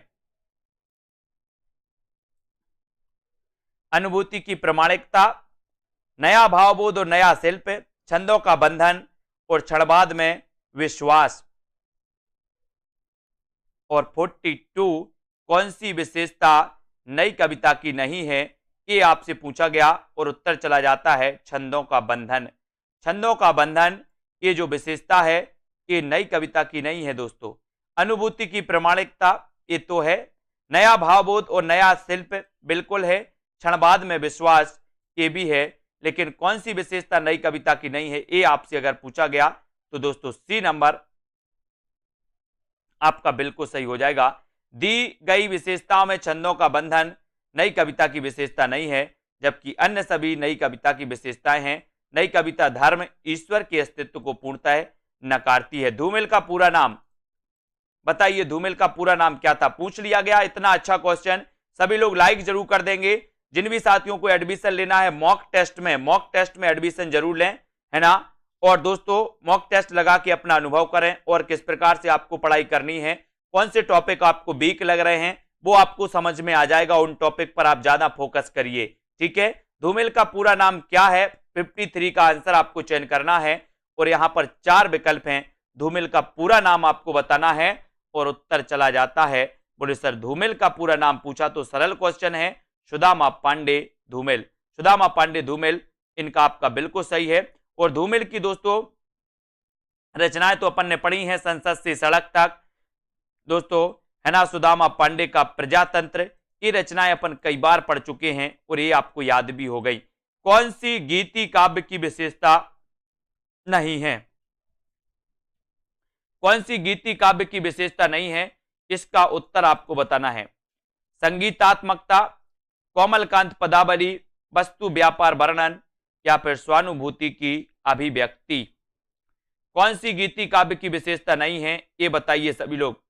अनुभूति की प्रामाणिकता, नया भावबोध और नया शिल्प, छंदों का बंधन और क्षणवाद में विश्वास। और 42 कौन सी विशेषता नई कविता की नहीं है, ये आपसे पूछा गया और उत्तर चला जाता है छंदों का बंधन। छंदों का बंधन ये जो विशेषता है ये नई कविता की नहीं है दोस्तों। अनुभूति की प्रामाणिकता ये तो है, नया भावबोध और नया शिल्प बिल्कुल है, क्षणवाद में विश्वास ये भी है, लेकिन कौन सी विशेषता नई कविता की नहीं है ये आपसे अगर पूछा गया तो दोस्तों सी नंबर आपका बिल्कुल सही हो जाएगा। दी गई विशेषताओं में छंदों का बंधन नई कविता की विशेषता नहीं है, जबकि अन्य सभी नई कविता की विशेषताएं हैं। नई कविता धर्म ईश्वर के अस्तित्व को पूर्णतः नकारती है। धूमिल का पूरा नाम बताइए, धूमिल का पूरा नाम क्या था, पूछ लिया गया। इतना अच्छा क्वेश्चन, सभी लोग लाइक जरूर कर देंगे। जिन भी साथियों को एडमिशन लेना है मॉक टेस्ट में एडमिशन जरूर लें, है ना। और दोस्तों मॉक टेस्ट लगा के अपना अनुभव करें और किस प्रकार से आपको पढ़ाई करनी है, कौन से टॉपिक आपको वीक लग रहे हैं वो आपको समझ में आ जाएगा। उन टॉपिक पर आप ज्यादा फोकस करिए, ठीक है। धूमिल का पूरा नाम क्या है, 53 का आंसर आपको चयन करना है और यहां पर 4 विकल्प हैं। धूमिल का पूरा नाम आपको बताना है और उत्तर चला जाता है। बोले सर धूमिल का पूरा नाम पूछा तो सरल क्वेश्चन है, सुदामा पांडे धूमिल। सुदामा पांडे धूमिल इनका आपका बिल्कुल सही है। और धूमिल की दोस्तों रचनाएं तो अपन ने पढ़ी हैं, संसद से सड़क तक दोस्तों, है ना। सुदामा पांडे का प्रजातंत्र, ये रचनाएं अपन कई बार पढ़ चुके हैं और ये आपको याद भी हो गई। कौन सी गीति काव्य की विशेषता नहीं है, कौन सी गीति काव्य की विशेषता नहीं है, इसका उत्तर आपको बताना है। संगीतात्मकता, कोमलकांत पदावली, वस्तु व्यापार वर्णन या फिर स्वानुभूति की अभिव्यक्ति। कौन सी गीति काव्य की विशेषता नहीं है ये बताइए सभी लोग।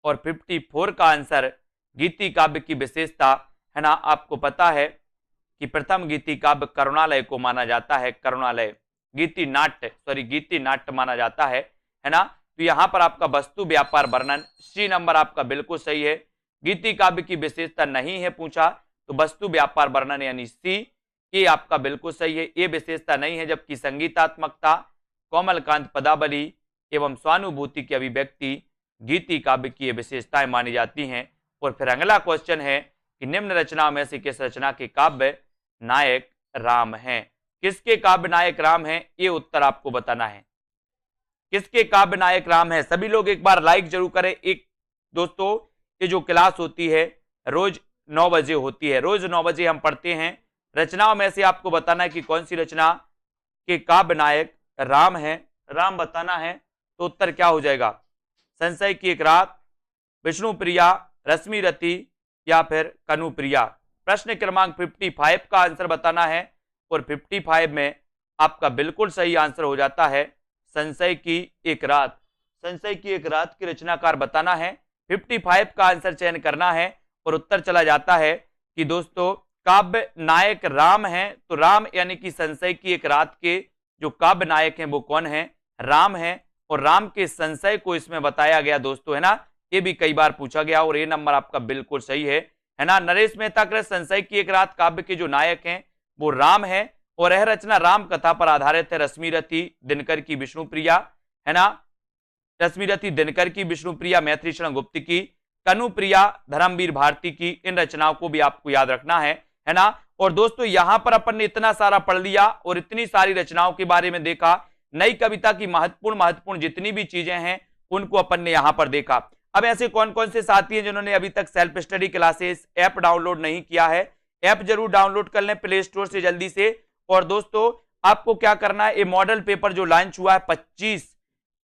और 54 का आंसर गीति काव्य की विशेषता, है ना, आपको पता है कि प्रथम गीति काव्य करुणालय को माना जाता है। करुणालय गीति नाट्य माना जाता है ना। तो यहां पर आपका वस्तु व्यापार वर्णन, सी नंबर आपका बिल्कुल सही है। गीति काव्य की विशेषता नहीं है पूछा तो वस्तु व्यापार वर्णन यानी सी, ये आपका बिल्कुल सही है, ये विशेषता नहीं है। जबकि संगीतात्मकता, कोमलकांत पदावली एवं स्वानुभूति की अभिव्यक्ति गीति काव्य की विशेषताएं मानी जाती हैं। और फिर अगला क्वेश्चन है कि निम्न रचनाओं में से किस रचना के काव्य नायक राम हैं। किसके काव्य नायक राम हैं ये उत्तर आपको बताना है। किसके काव्य नायक राम है, सभी लोग एक बार लाइक जरूर करें। एक दोस्तों ये जो क्लास होती है रोज 9 बजे होती है, रोज 9 बजे हम पढ़ते हैं। रचनाओं में से आपको बताना है कि कौन सी रचना के काव्य नायक राम है, राम बताना है। तो उत्तर क्या हो जाएगा, संशय की एक रात, विष्णुप्रिया, रश्मिरति या फिर कनुप्रिया। प्रश्न क्रमांक 55 का आंसर बताना है और 55 में आपका बिल्कुल सही आंसर हो जाता है संशय की एक रात। संशय की एक रात की रचनाकार बताना है, 55 का आंसर चयन करना है और उत्तर चला जाता है कि दोस्तों काव्य नायक राम है। तो राम यानी कि संशय की एक रात के जो काव्य नायक हैं वो कौन है, राम है। और राम के संशय को इसमें बताया गया दोस्तों, है ना, ये भी कई बार पूछा गया और ये नंबर आपका बिल्कुल सही है ना। नरेश मेहता कृत संशय की एक रात काव्य के जो नायक हैं वो राम है और यह रचना राम कथा पर आधारित है। रश्मिरति दिनकर की विष्णुप्रिया, है ना, रश्मिरति दिनकर की विष्णुप्रिया मैथिली शरण गुप्त की, कनुप्रिया धर्मवीर भारती की। इन रचनाओं को भी आपको याद रखना है ना। और दोस्तों यहां पर अपन ने इतना सारा पढ़ लिया और इतनी सारी रचनाओं के बारे में देखा, नई कविता की महत्वपूर्ण जितनी भी चीजें हैं उनको अपन ने यहां पर देखा। अब ऐसे कौन कौन से साथी हैं जिन्होंने अभी तक self study classes app download नहीं किया है, ऐप जरूर डाउनलोड कर लें प्ले स्टोर से जल्दी से। और दोस्तों आपको क्या करना है, ये मॉडल पेपर जो लॉन्च हुआ है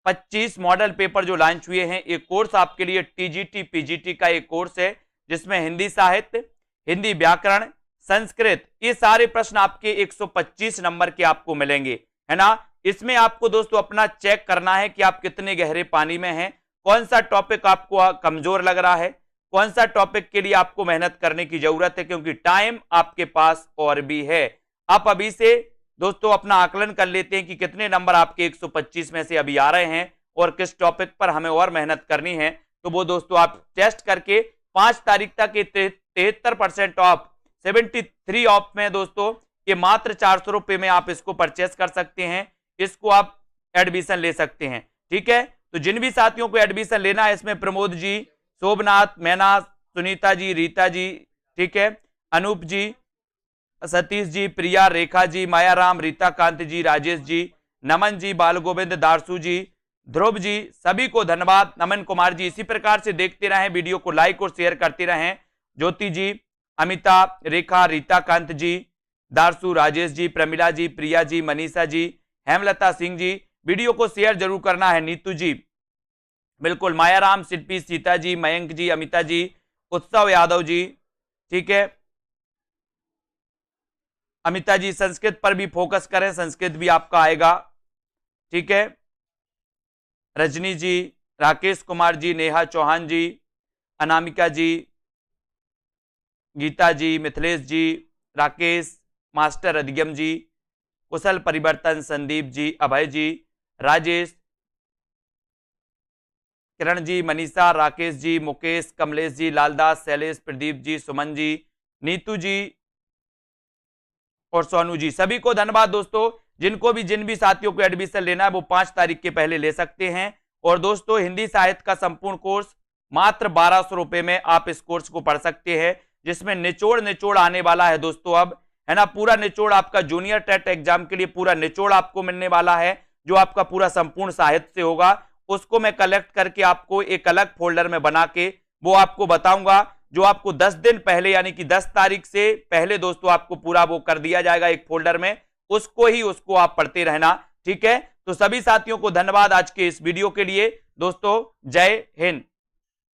25 मॉडल पेपर जो लॉन्च हुए हैं, ये कोर्स आपके लिए टीजीटी पीजीटी का एक कोर्स है जिसमें हिंदी साहित्य, हिंदी व्याकरण, संस्कृत, ये सारे प्रश्न आपके 125 नंबर के आपको मिलेंगे, है ना। इसमें आपको दोस्तों अपना चेक करना है कि आप कितने गहरे पानी में हैं, कौन सा टॉपिक आपको कमजोर लग रहा है, कौन सा टॉपिक के लिए आपको मेहनत करने की जरूरत है, क्योंकि टाइम आपके पास और भी है। आप अभी से दोस्तों अपना आकलन कर लेते हैं कि कितने नंबर आपके 125 में से अभी आ रहे हैं और किस टॉपिक पर हमें और मेहनत करनी है। तो वो दोस्तों आप टेस्ट करके 5 तारीख तक 73% ऑफ 73 ऑफ में दोस्तों ये मात्र 400 रुपए में आप इसको परचेस कर सकते हैं, इसको आप एडमिशन ले सकते हैं, ठीक है। तो जिन भी साथियों को एडमिशन लेना है, इसमें प्रमोद जी, शोभनाथ, मैना, सुनीता जी, रीता जी, ठीक है, अनूप जी, सतीश जी, प्रिया, रेखा जी, मायाराम, रीता कांत जी, राजेश जी, नमन जी, बाल गोविंद, दारसू जी, ध्रुव जी, सभी को धन्यवाद। नमन कुमार जी, इसी प्रकार से देखते रहें, वीडियो को लाइक और शेयर करते रहें। ज्योति जी, अमिता, रेखा, रीता कांत जी, दारसू, राजेश जी, प्रमिला जी, प्रिया जी, मनीषा जी, हेमलता सिंह जी, वीडियो को शेयर जरूर करना है। नीतू जी, बिल्कुल, मायाराम, शिल्पी, सीता जी, मयंक जी, अमिता जी, उत्सव यादव जी, ठीक है, अमिता जी, संस्कृत पर भी फोकस करें, संस्कृत भी आपका आएगा, ठीक है। रजनी जी, राकेश कुमार जी, नेहा चौहान जी, अनामिका जी, गीता जी, मिथिलेश जी, राकेश मास्टर, अधिगम जी, कुशल परिवर्तन, संदीप जी, अभय जी, राजेश, किरण जी, मनीषा, राकेश जी, मुकेश, कमलेश जी, लालदास, शैलेश, प्रदीप जी, सुमन जी, नीतू जी और सोनू जी, सभी को धन्यवाद दोस्तों। जिनको भी जिन भी साथियों को एडमिशन लेना है वो 5 तारीख के पहले ले सकते हैं। और दोस्तों हिंदी साहित्य का संपूर्ण कोर्स मात्र 1200 रुपए में आप इस कोर्स को पढ़ सकते हैं, जिसमें निचोड़ आने वाला है दोस्तों, अब है ना, पूरा निचोड़ आपका जूनियर टेट एग्जाम के लिए पूरा निचोड़ आपको मिलने वाला है, जो आपका पूरा संपूर्ण साहित्य से होगा। उसको मैं कलेक्ट करके आपको एक अलग फोल्डर में बना के वो आपको बताऊंगा, जो आपको 10 दिन पहले यानी कि 10 तारीख से पहले दोस्तों आपको पूरा वो कर दिया जाएगा एक फोल्डर में, उसको आप पढ़ते रहना, ठीक है। तो सभी साथियों को धन्यवाद आज के इस वीडियो के लिए दोस्तों, जय हिंद।